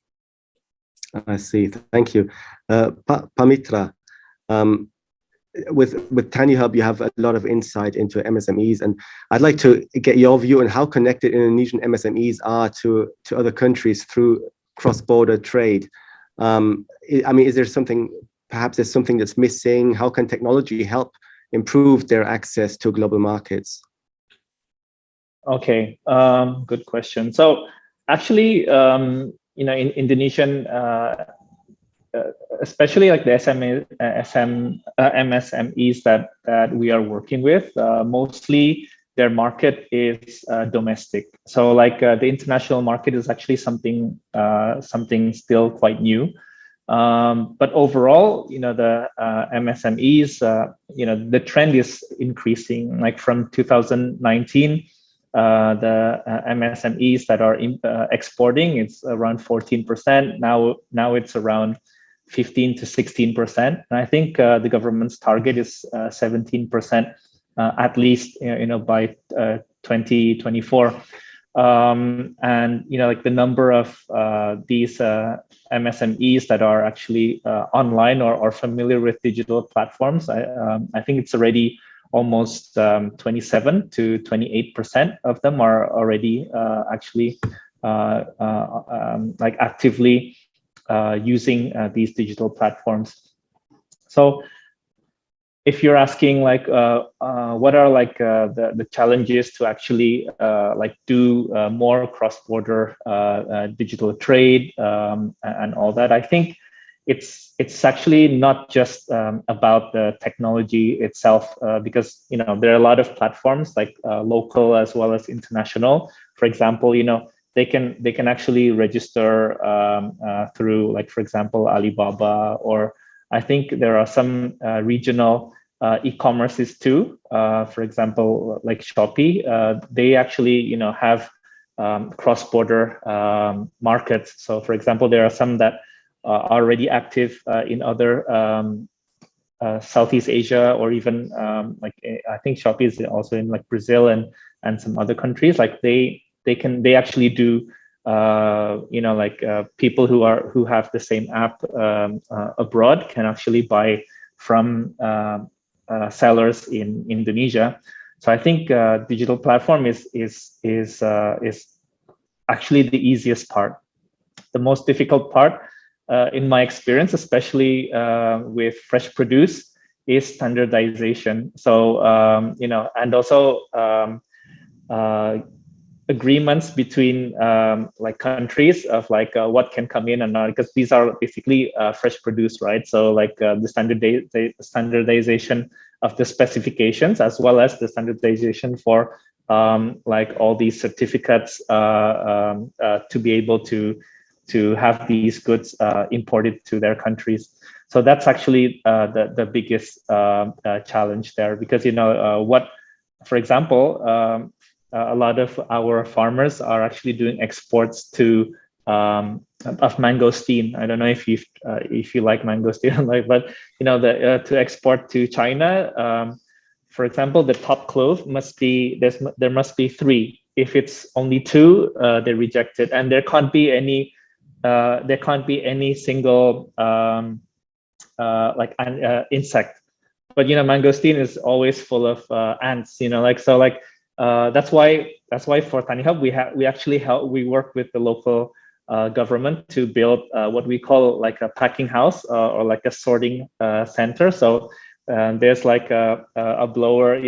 I see. Thank you. Pamitra, with TaniHub, you have a lot of insight into MSMEs, and I'd like to get your view on how connected Indonesian MSMEs are to other countries through cross-border trade. I mean, is there something, perhaps there's something that's missing? How can technology help improve their access to global markets? Okay, good question. So actually, you know, in Indonesian, especially like the MSMEs that we are working with, mostly their market is domestic. So like the international market is actually something still quite new. But overall, you know, the MSMEs, you know, the trend is increasing. Like from 2019, the MSMEs that are exporting, it's around 14%. Now it's around 15 to 16%. And I think the government's target is 17%, at least, you know, by 2024. And like the number of these MSMEs that are actually online or familiar with digital platforms, I think it's already almost 27 to 28% of them are already actually like actively using these digital platforms. So if you're asking like what are like the challenges to actually like do more cross-border digital trade and all that, I think it's actually not just about the technology itself, because there are a lot of platforms like local as well as international. For example, they can actually register through, like, for example, Alibaba, or I think there are some regional e-commerces too. For example, like Shopee, they actually have cross-border markets. So, for example, there are some that are already active in other Southeast Asia, or even like I think Shopee is also in like Brazil and some other countries. Like they actually do like people who have the same app abroad can actually buy from sellers in Indonesia. So I think digital platform is actually the easiest part. The most difficult part, in my experience, especially with fresh produce, is standardization. So and also agreements between like countries of like what can come in and not, because these are basically fresh produce, right? So like the standardization of the specifications, as well as the standardization for like all these certificates to be able to have these goods imported to their countries. So that's actually the biggest challenge there, because what, for example, a lot of our farmers are actually doing exports to of mangosteen. I don't know if you like mangosteen, like, but to export to China, for example, the top clove must be there must be 3. If it's only 2, they reject it, and there can't be any single like insect. But mangosteen is always full of ants. That's why for TaniHub we actually work with the local government to build what we call like a packing house or like a sorting center. So there's like a blower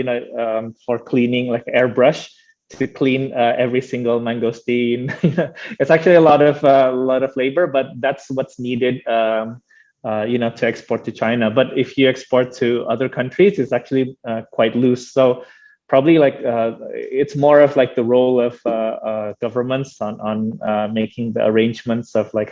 for cleaning, like airbrush to clean every single mangosteen. It's actually a lot of labor, but that's what's needed to export to China. But if you export to other countries, it's actually quite loose. So probably like it's more of like the role of governments on making the arrangements of like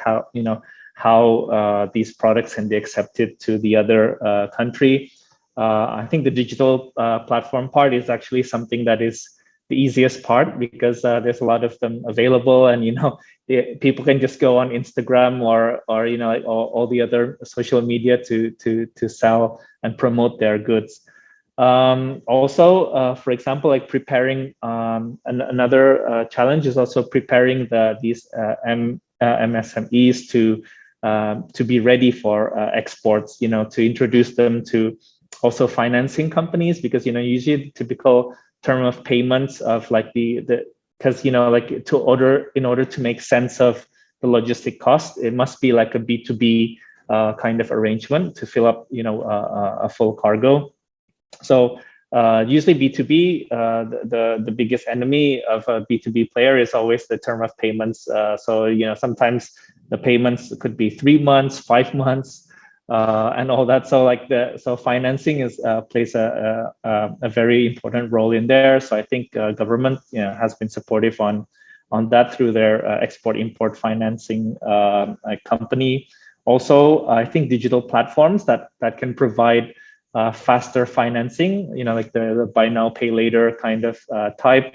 how these products can be accepted to the other country. I think the digital platform part is actually something that is the easiest part, because there's a lot of them available, and people can just go on Instagram or like all the other social media to sell and promote their goods. Also, for example, like preparing another challenge is also preparing these MSMEs to be ready for exports. To introduce them to also financing companies, because usually the typical term of payments of like because like in order to make sense of the logistic cost, it must be like a B2B kind of arrangement to fill up a full cargo. So usually B2B, the biggest enemy of a B2B player is always the term of payments. So sometimes the payments could be 3 months, 5 months, and all that. So like financing plays a very important role in there. So I think government has been supportive on that through their export-import financing company. Also, I think digital platforms that can provide faster financing, like the buy now, pay later kind of type.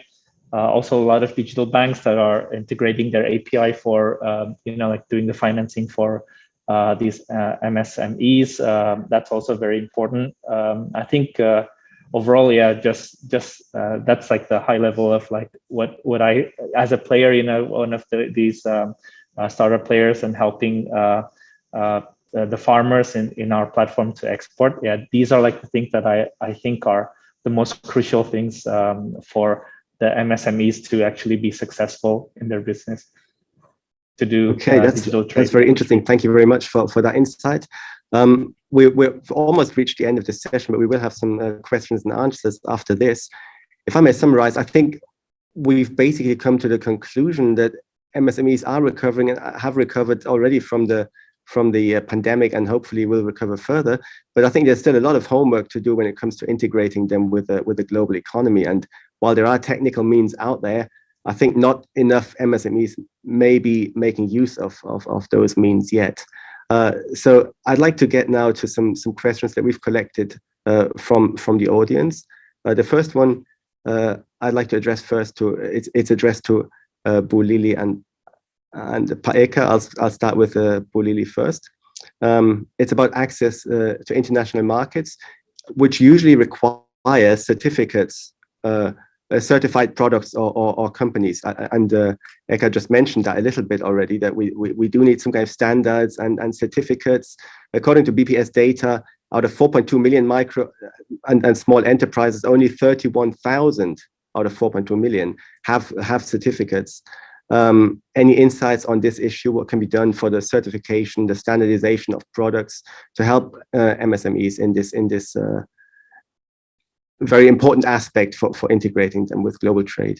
Also, a lot of digital banks that are integrating their API for, like doing the financing for these MSMEs. That's also very important. I think overall, yeah, just that's like the high level of like what I, as a player, you know, one of these startup players and helping the farmers in our platform to export. Yeah, these are like the things that I think are the most crucial things for the MSMEs to actually be successful in their business, to do digital trade. That's very interesting. Thank you very much for that insight. We've almost reached the end of the session, but we will have some questions and answers after this. If I may summarize, I think we've basically come to the conclusion that MSMEs are recovering and have recovered already from the pandemic, and hopefully will recover further. But I think there's still a lot of homework to do when it comes to integrating them with the global economy. And while there are technical means out there, I think not enough MSMEs may be making use of those means yet. So I'd like to get now to some questions that we've collected from the audience. The first one I'd like to address first it's addressed to Bu Lili and Pak Eka. I'll start with Bu Lili first. It's about access to international markets, which usually require certificates, certified products or companies. And Eka just mentioned that a little bit already, that we do need some kind of standards and certificates. According to BPS data, out of 4.2 million micro and small enterprises, only 31,000 out of 4.2 million have certificates. Any insights on this issue? What can be done for the certification, the standardization of products to help MSMEs in this very important aspect for integrating them with global trade?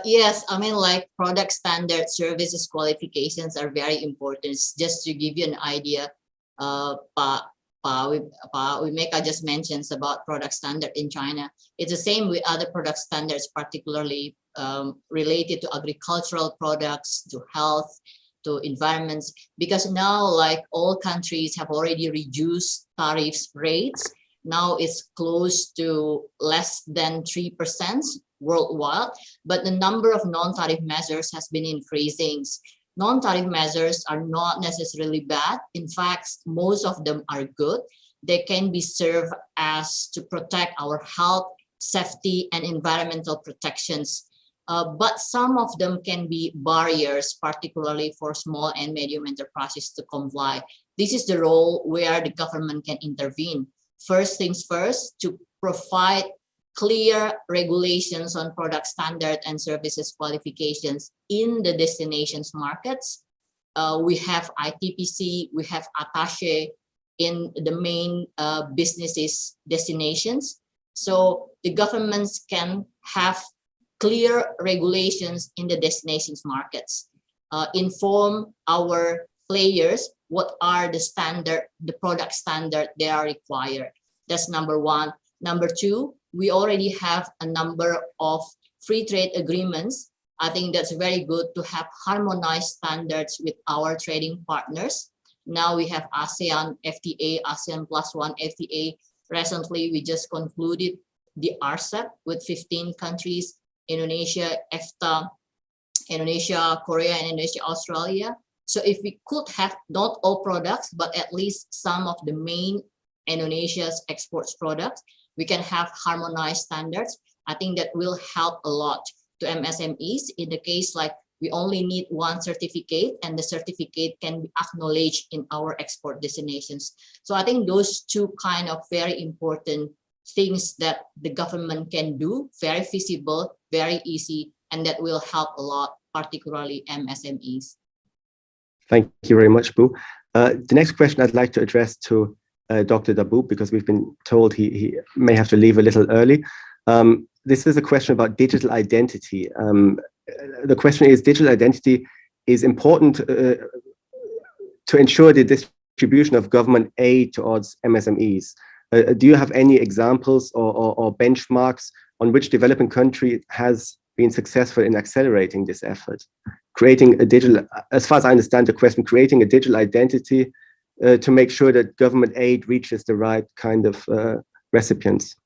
Yes, I mean, like product standard services qualifications are very important. Just to give you an idea, Wineka just mentions about product standard in China. It's the same with other product standards, particularly related to agricultural products, to health, to environments, because now like all countries have already reduced tariffs rates. Now it's close to less than 3% worldwide, but the number of non-tariff measures has been increasing. Non-tariff measures are not necessarily bad. In fact, most of them are good. They can be served as to protect our health, safety, and environmental protections. But some of them can be barriers, particularly for small and medium enterprises to comply. This is the role where the government can intervene. First things first, to provide clear regulations on product standard and services qualifications in the destinations markets. We have ITPC, we have attaché in the main businesses destinations. So the governments can have clear regulations in the destinations markets, inform our players what are the product standard they are required. That's number one. Number two, we already have a number of free trade agreements. I think that's very good to have harmonized standards with our trading partners. Now we have ASEAN FTA, ASEAN +1 FTA. Recently, we just concluded the RCEP with 15 countries, Indonesia, EFTA, Indonesia, Korea, and Indonesia, Australia. So if we could have not all products, but at least some of the main Indonesia's exports products, we can have harmonized standards. I think that will help a lot to MSMEs. In the case like we only need one certificate and the certificate can be acknowledged in our export destinations. So I think those two kind of very important things that the government can do, very feasible, very easy, and that will help a lot, particularly MSMEs. Thank you very much, Bu. The next question I'd like to address to Dr. Daboub, because we've been told he may have to leave a little early. This is a question about digital identity. The question is, digital identity is important to ensure the distribution of government aid towards MSMEs. Do you have any examples or benchmarks on which developing country has been successful in accelerating this effort? Creating a digital, as far as I understand the question, creating a digital identity to make sure that government aid reaches the right kind of recipients.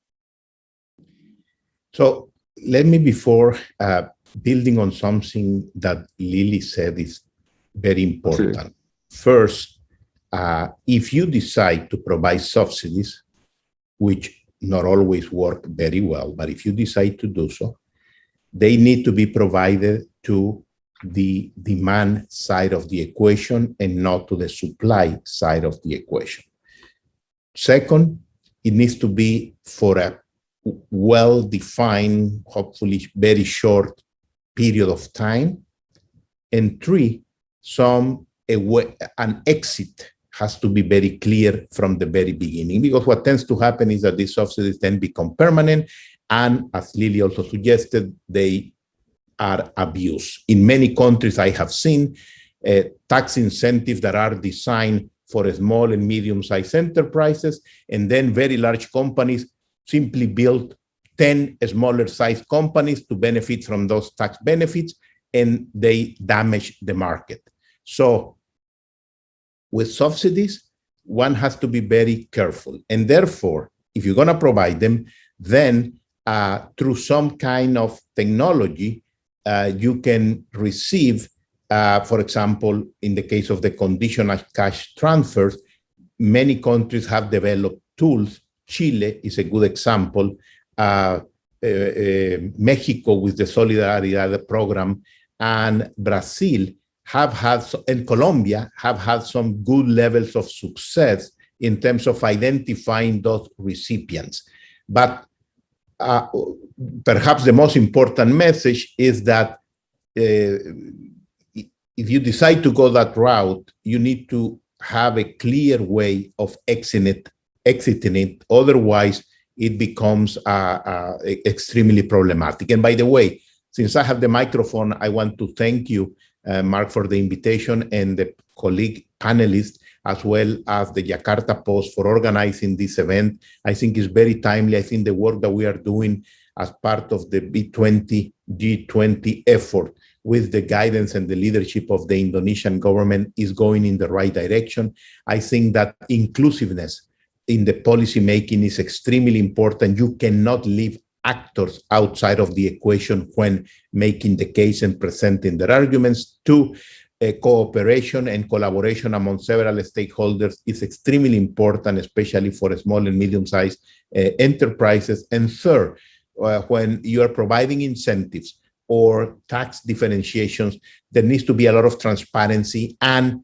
So let me, before building on something that Lili said is very important. Absolutely. First, if you decide to provide subsidies, which not always work very well, but if you decide to do so, they need to be provided to the demand side of the equation and not to the supply side of the equation. Second, it needs to be for a well-defined, hopefully very short period of time. And three, an exit has to be very clear from the very beginning, because what tends to happen is that these subsidies then become permanent, and as Lili also suggested, they are abused. In many countries I have seen tax incentives that are designed for small and medium-sized enterprises, and then very large companies simply build 10 smaller-sized companies to benefit from those tax benefits, and they damage the market. So with subsidies, one has to be very careful. And therefore, if you're going to provide them, then through some kind of technology, you can receive, for example, in the case of the conditional cash transfers, many countries have developed tools. Chile is a good example. Mexico with the Solidaridad program, and Brazil have had, and Colombia have had some good levels of success in terms of identifying those recipients. But perhaps the most important message is that if you decide to go that route, you need to have a clear way of exiting it. Otherwise, it becomes extremely problematic. And by the way, since I have the microphone, I want to thank you, Mark, for the invitation, and the colleague panelists, as well as the Jakarta-Post for organizing this event. I think it's very timely. I think the work that we are doing as part of the B20, G20 effort with the guidance and the leadership of the Indonesian government is going in the right direction. I think that inclusiveness in the policy making is extremely important. You cannot leave actors outside of the equation when making the case and presenting their arguments. Two, cooperation and collaboration among several stakeholders is extremely important, especially for small and medium-sized enterprises. And third, when you are providing incentives or tax differentiations, there needs to be a lot of transparency and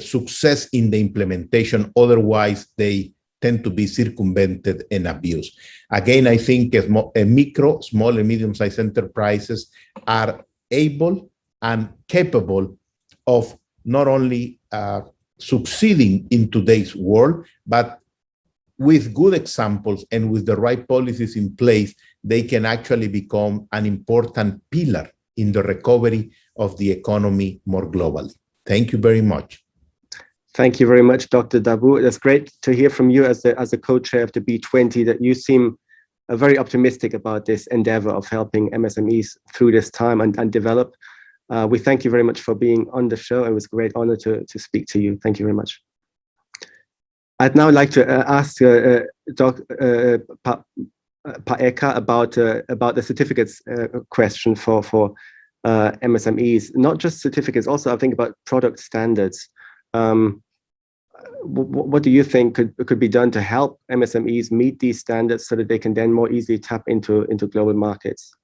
success in the implementation. Otherwise, they tend to be circumvented and abused. Again, I think micro, small, and medium-sized enterprises are able and capable of not only succeeding in today's world, but with good examples and with the right policies in place, they can actually become an important pillar in the recovery of the economy more globally. Thank you very much. Thank you very much, Dr. Daboub. It's great to hear from you as the co-chair of the B20 that you seem very optimistic about this endeavor of helping MSMEs through this time and develop. We thank you very much for being on the show. It was a great honor to speak to you. Thank you very much. I'd now like to ask Pa Eka about the certificates question for MSMEs. Not just certificates, also I think about product standards. What do you think could be done to help MSMEs meet these standards so that they can then more easily tap into global markets?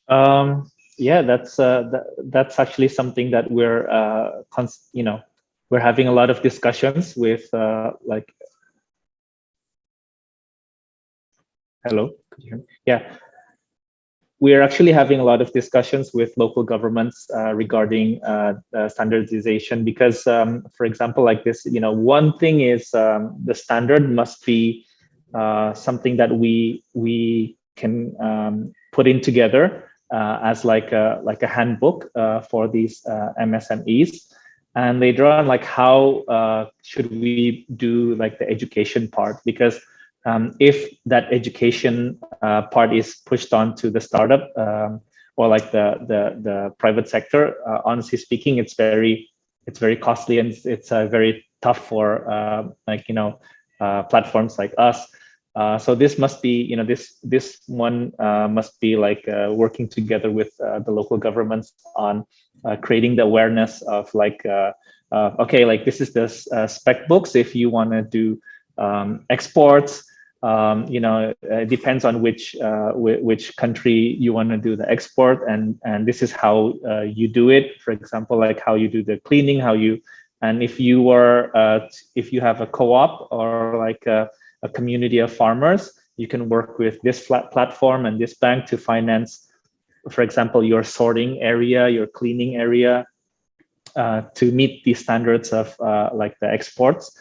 Yeah, that's actually something that we're we're having a lot of discussions with like. Hello, could you hear me? Yeah, we're actually having a lot of discussions with local governments regarding standardization, because, for example, like this, one thing is the standard must be something that we can put in together as like a handbook for these MSMEs, and later on, like how should we do like the education part, because if that education part is pushed on to the startup or like the private sector, honestly speaking, it's very costly, and it's very tough for platforms like us. So this must be, this one must be like working together with the local governments on creating the awareness of like, okay, like this is the spec books if you want to do exports. it depends on which country you want to do the export, and this is how you do it. For example, like how you do the cleaning, and if you have a co-op or like a community of farmers, you can work with this platform and this bank to finance, for example, your sorting area, your cleaning area, to meet the standards of like the exports.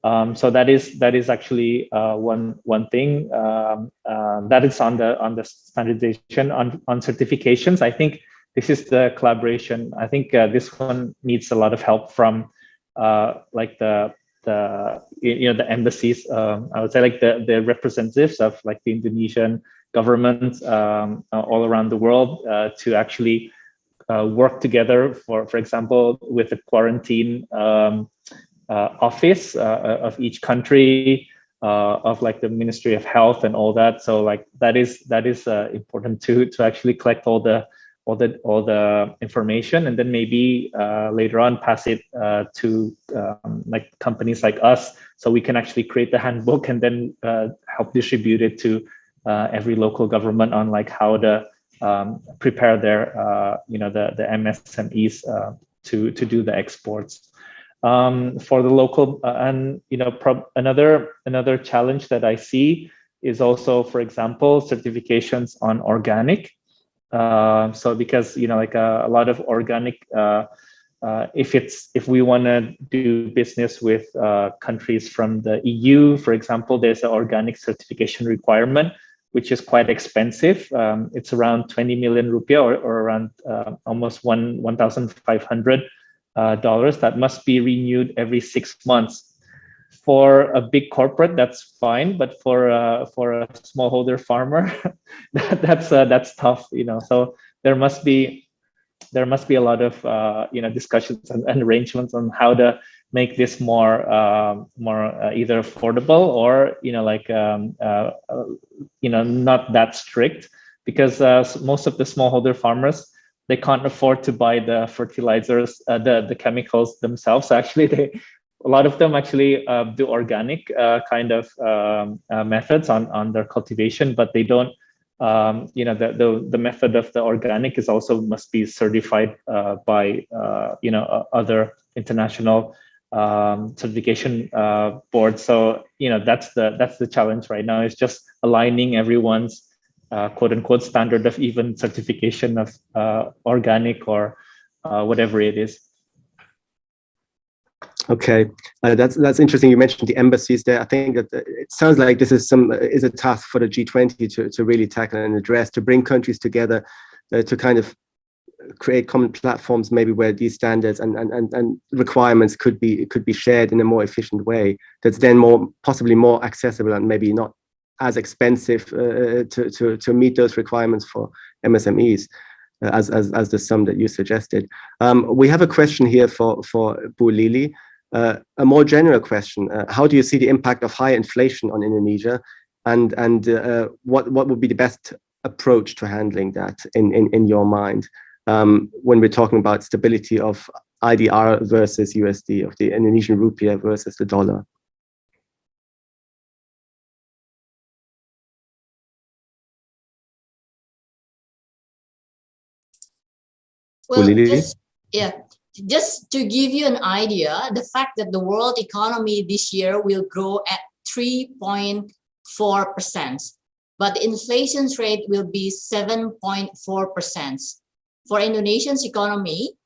So that is actually one thing that is on the standardization. On certifications, I think this is the collaboration. I think this one needs a lot of help from like the embassies. I would say like the representatives of like the Indonesian government all around the world to actually work together. For example, with the quarantine office of each country, of like the Ministry of Health and all that. So like that is important to actually collect all the information, and then maybe later on pass it to like companies like us, so we can actually create the handbook and then help distribute it to every local government on like how to prepare their the MSMEs to do the exports. For the local and another challenge that I see is also, for example, certifications on organic. So because like a lot of organic, if we want to do business with countries from the EU, for example, there's an organic certification requirement, which is quite expensive. It's around 20 million rupiah, or around almost $1,500 that must be renewed every 6 months. For a big corporate, that's fine, but for a smallholder farmer, that's tough, So there must be a lot of discussions and arrangements on how to make this more either affordable or not that strict, because most of the smallholder farmers, they can't afford to buy the fertilizers, the chemicals themselves. So actually, a lot of them actually do organic kind of methods on their cultivation, but they don't. The method of the organic is also must be certified by other international certification boards. So that's the challenge right now. Is just aligning everyone's quote unquote standard of even certification of organic or whatever it is. Okay, that's interesting. You mentioned the embassies there. I think that it sounds like this is a task for the G20 to really tackle and address, to bring countries together, to kind of create common platforms, maybe where these standards and requirements could be shared in a more efficient way. That's then possibly more accessible and maybe not as expensive to meet those requirements for MSMEs. As the sum that you suggested. We have a question here for Bu Lili, a more general question. How do you see the impact of high inflation on Indonesia, and what would be the best approach to handling that in your mind, when we're talking about stability of IDR versus USD, of the Indonesian rupiah versus the dollar? Well, just to give you an idea, the fact that the world economy this year will grow at 3.4%, but the inflation rate will be 7.4%. For Indonesia's economy,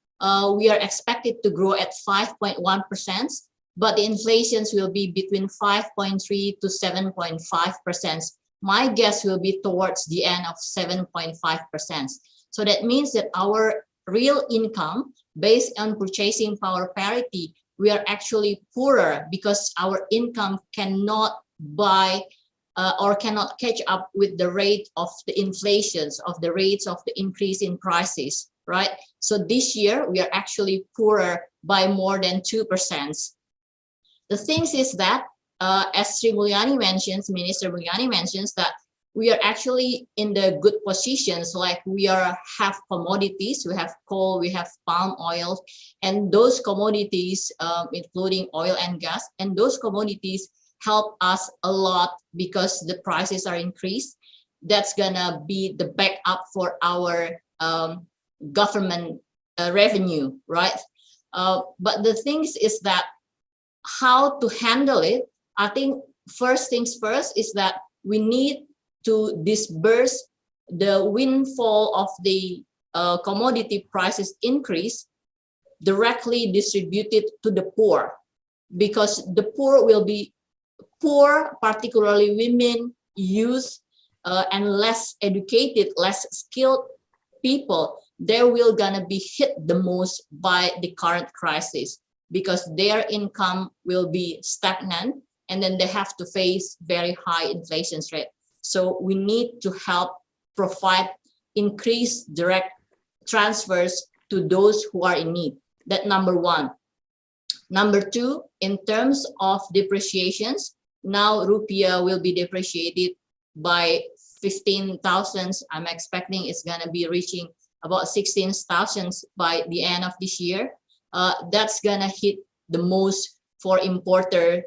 we are expected to grow at 5.1%, but the inflation will be between 5.3 to 7.5%. My guess will be towards the end of 7.5%. So that means that our real income based on purchasing power parity, we are actually poorer because our income cannot buy or cannot catch up with the rate of the inflations, of the rates of the increase in prices, right? So this year we are actually poorer by more than 2%. The thing is that as Mulyani mentions, Minister Mulyani mentions, that we are actually in the good positions, like we have commodities, we have coal, we have palm oil, and those commodities, including oil and gas, and those commodities help us a lot because the prices are increased. That's gonna be the backup for our government revenue, right? But the thing is that how to handle it, I think first things first is that we need to disperse the windfall of the commodity prices increase directly distributed to the poor, because the poor will be poor, particularly women, youth, and less educated, less skilled people. They will gonna be hit the most by the current crisis because their income will be stagnant, and then they have to face very high inflation rate. So we need to help provide increased direct transfers to those who are in need. That number one. Number two, in terms of depreciations, now rupiah will be depreciated by 15,000. I'm expecting it's gonna be reaching about 16,000 by the end of this year. That's gonna hit the most for importer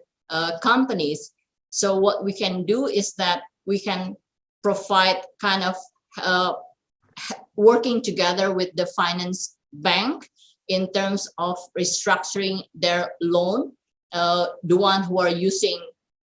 companies. So what we can do is that we can provide kind of working together with the finance bank in terms of restructuring their loan, the one who are using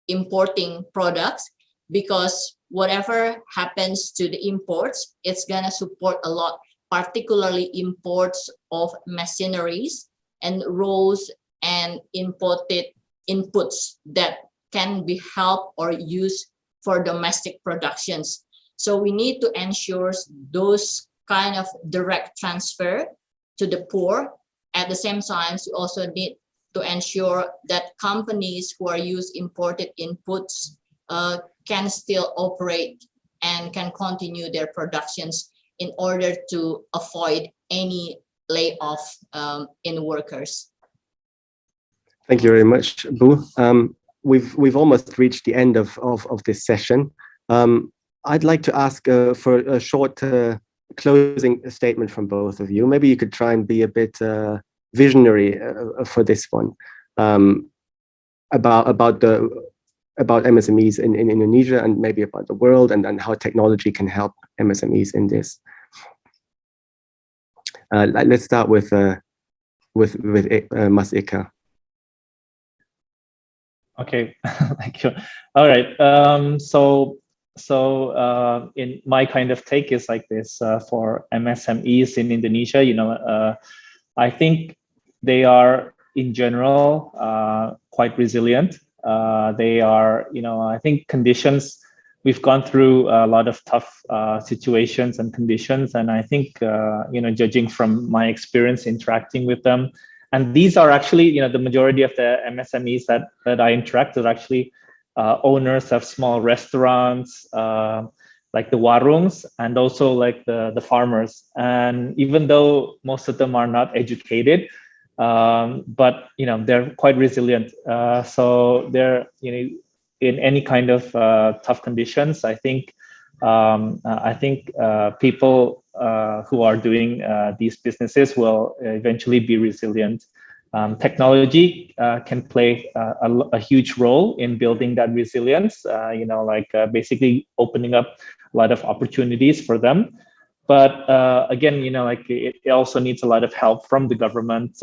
importing products, because whatever happens to the imports, it's gonna support a lot, particularly imports of machineries and rolls and imported inputs that can be helped or used for domestic productions. So we need to ensure those kind of direct transfer to the poor. At the same time, we also need to ensure that companies who are using imported inputs can still operate and can continue their productions in order to avoid any layoff in workers. Thank you very much, Bu. We've almost reached the end of this session. I'd like to ask for a short closing statement from both of you. Maybe you could try and be a bit visionary for this one, about MSMEs in Indonesia and maybe about the world, and how technology can help MSMEs in this. Let's start with Mas Eka. Okay, thank you. All right. So in my kind of take is like this for MSMEs in Indonesia. I think they are in general quite resilient. They are, I think conditions, we've gone through a lot of tough situations and conditions, and I think judging from my experience interacting with them, and these are actually the majority of the MSMEs that I interact with are actually owners of small restaurants, like the warungs, and also like the farmers. And even though most of them are not educated, but they're quite resilient. So they're in any kind of tough conditions. I think people who are doing these businesses will eventually be resilient. Technology can play a huge role in building that resilience, basically opening up a lot of opportunities for them. But again, it also needs a lot of help from the government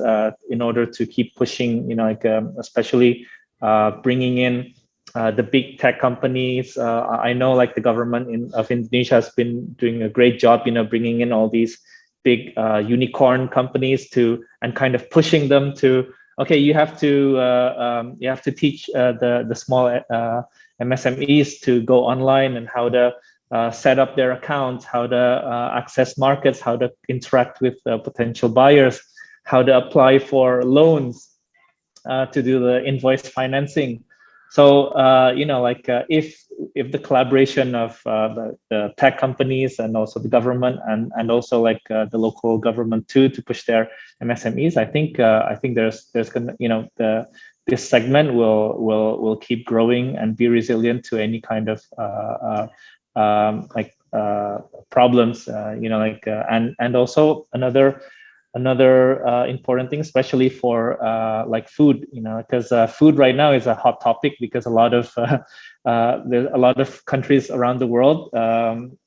in order to keep pushing, especially bringing in the big tech companies. I know the government of Indonesia has been doing a great job, bringing in all these big unicorn companies and kind of pushing them to, okay, you have to teach the small MSMEs to go online and how to set up their accounts, how to access markets, how to interact with potential buyers, how to apply for loans, to do the invoice financing. So if the collaboration of the tech companies and also the government and also the local government too, to push their MSMEs, I think there's gonna this segment will keep growing and be resilient to any kind of problems, and also another another important thing, especially for like food, because food right now is a hot topic because a lot of there's a lot of countries around the world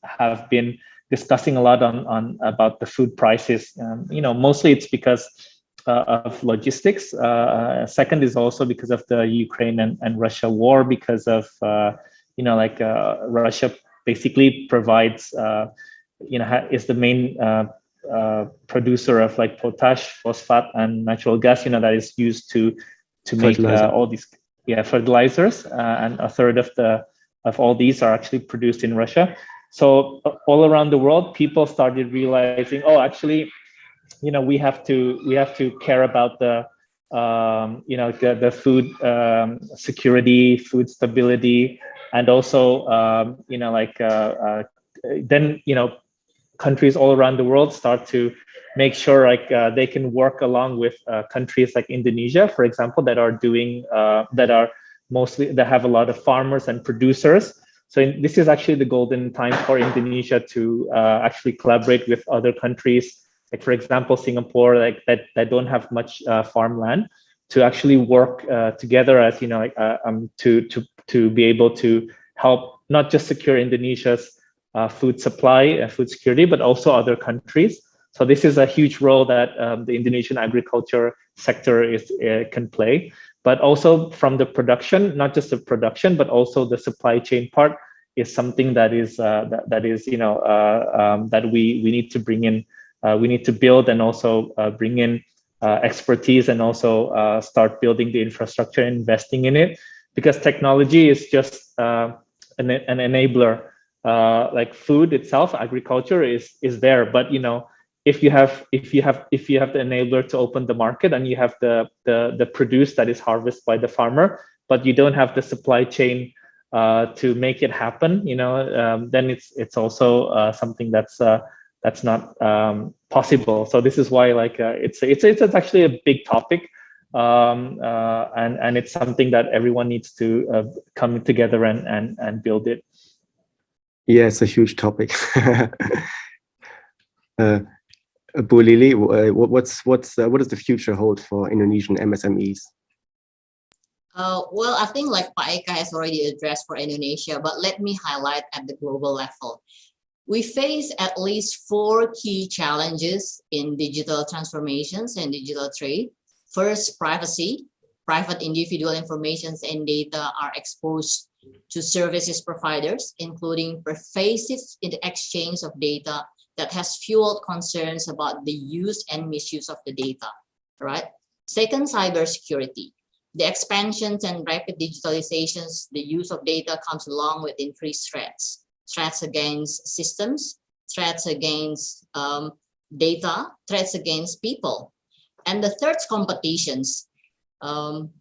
have been discussing a lot on about the food prices. Mostly it's because of logistics. Second is also because of the Ukraine and Russia war, because of Russia basically provides is the main producer of like potash, phosphate, and natural gas. That is used to make all these fertilizers, and a third of all these are actually produced in Russia. So all around the world, people started realizing, oh, actually, we have to care about the the food security, food stability, and also then countries all around the world start to make sure they can work along with countries like Indonesia, for example, that are have a lot of farmers and producers. So this is actually the golden time for Indonesia to actually collaborate with other countries, like for example Singapore, that don't have much farmland, to actually work together as to be able to help not just secure Indonesia's food supply, food security, but also other countries. So this is a huge role that the Indonesian agriculture sector can play. But also from the production, not just the production, but also the supply chain part is something that is that we need to bring in. We need to build and also bring in expertise, and also start building the infrastructure and investing in it, because technology is just an enabler. Like food itself, agriculture is there, but if you have the enabler to open the market, and you have the produce that is harvested by the farmer, but you don't have the supply chain to make it happen, then it's also something that's not possible. So this is why it's actually a big topic, and it's something that everyone needs to come together and build it. Yeah, it's a huge topic. Bu Lili, what does the future hold for Indonesian MSMEs? Well, I think like Pak Eka has already addressed for Indonesia, but let me highlight at the global level. We face at least 4 key challenges in digital transformations and digital trade. First, privacy. Private individual information and data are exposed to services providers, including pervasive exchange of data that has fueled concerns about the use and misuse of the data, right? Second, cybersecurity. The expansions and rapid digitalizations, the use of data comes along with increased threats. Threats against systems, threats against data, threats against people. And the third, competitions.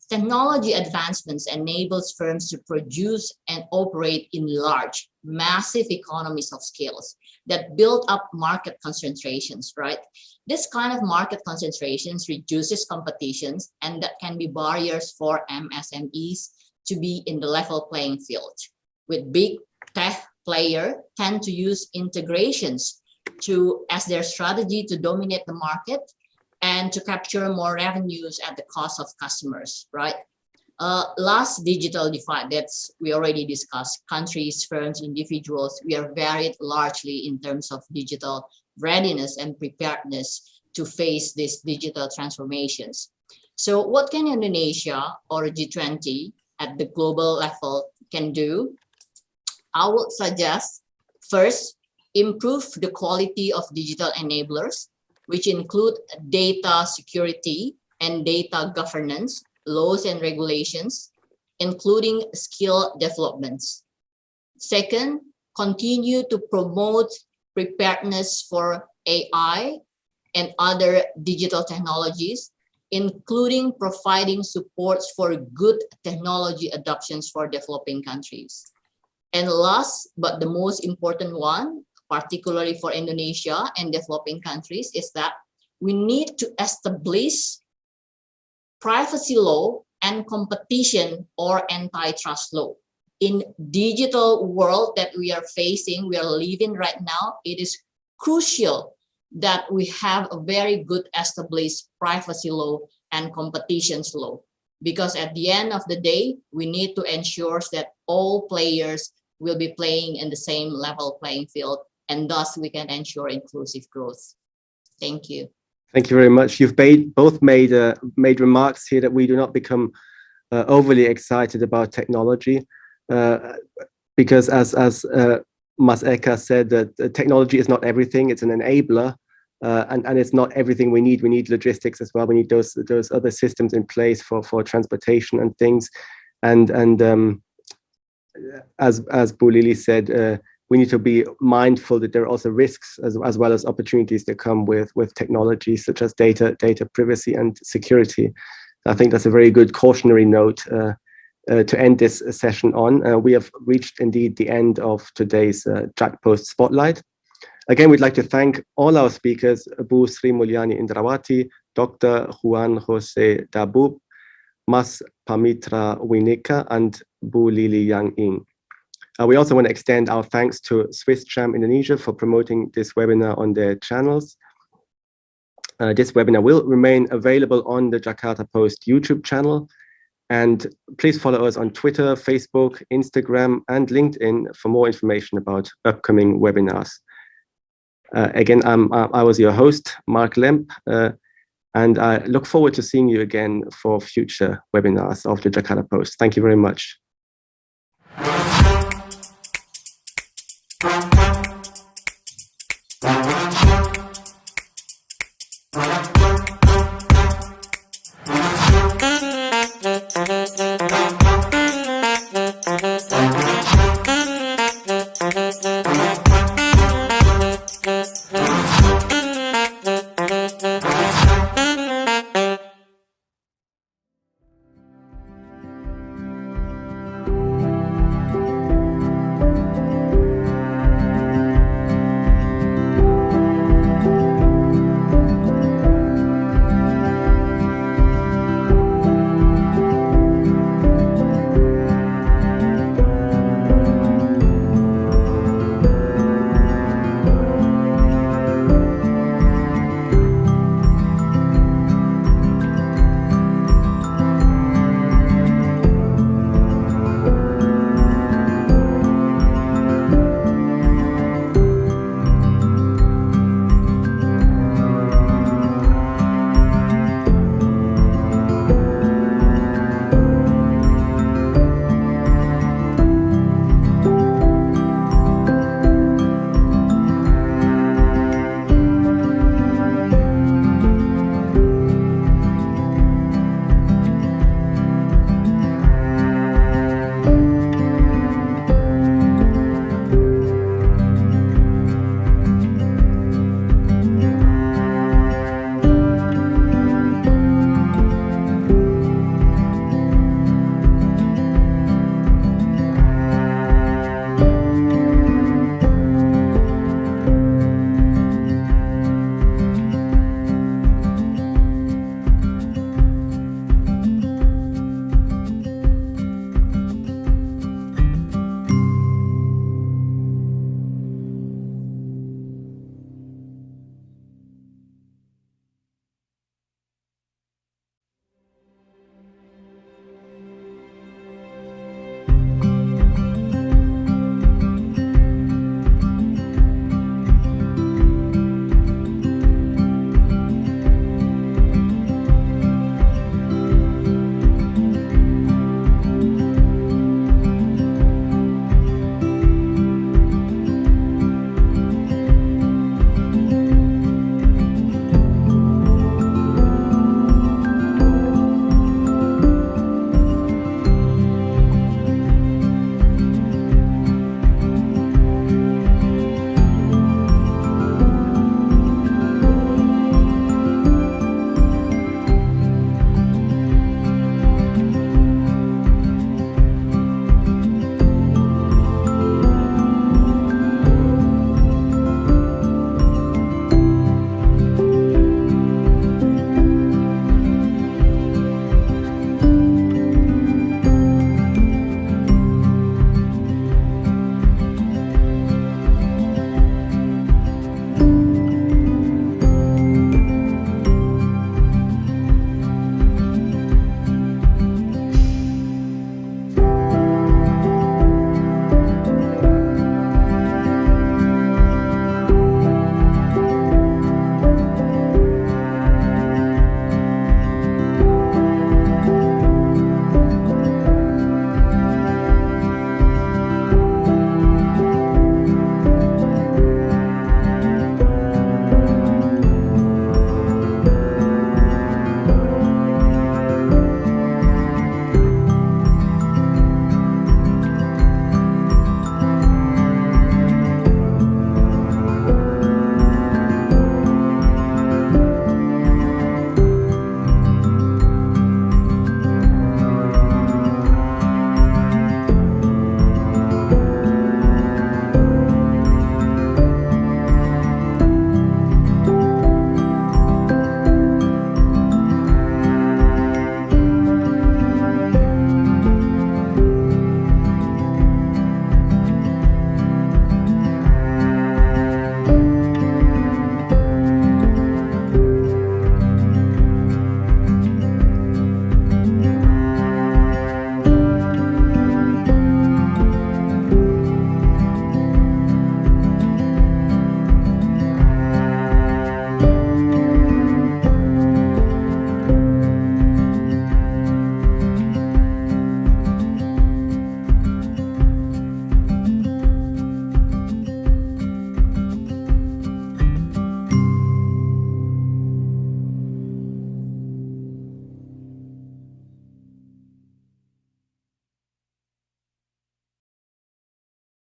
Technology advancements enables firms to produce and operate in large, massive economies of scales that build up market concentrations, right? This kind of market concentrations reduces competitions, and that can be barriers for MSMEs to be in the level playing field. With big tech players tend to use integrations as their strategy to dominate the market and to capture more revenues at the cost of customers, right? Last, digital divide, that's we already discussed. Countries, firms, individuals, we are varied largely in terms of digital readiness and preparedness to face these digital transformations. So what can Indonesia or G20 at the global level can do? I would suggest, first, improve the quality of digital enablers, which include data security and data governance, laws and regulations, including skill developments. Second, continue to promote preparedness for AI and other digital technologies, including providing supports for good technology adoptions for developing countries. And last, but the most important one, particularly for Indonesia and developing countries, is that we need to establish privacy law and competition or antitrust law. In digital world that we are facing, we are living right now, it is crucial that we have a very good established privacy law and competitions law. Because at the end of the day, we need to ensure that all players will be playing in the same level playing field, and thus we can ensure inclusive growth. Thank you. Thank you very much. You've both made remarks here that we do not become overly excited about technology, because as Mas Eka said, that technology is not everything. It's an enabler, and it's not everything we need. We need logistics as well. We need those other systems in place for transportation and things. And as Lili said, we need to be mindful that there are also risks as well as opportunities that come with technology, such as data privacy and security. I think that's a very good cautionary note to end this session on. We have reached indeed the end of today's Jakarta-Post Spotlight. Again, we'd like to thank all our speakers, Bu Sri Mulyani Indrawati, Dr. Juan José Daboub, Mas Pamitra Wineka, and Bu Lili Yang Ing. We also want to extend our thanks to Swisschamp Indonesia for promoting this webinar on their channels. This webinar will remain available on the Jakarta-Post YouTube channel. And please follow us on Twitter, Facebook, Instagram, and LinkedIn for more information about upcoming webinars. Again, I was your host, Mark Lempp, and I look forward to seeing you again for future webinars of the Jakarta-Post. Thank you very much.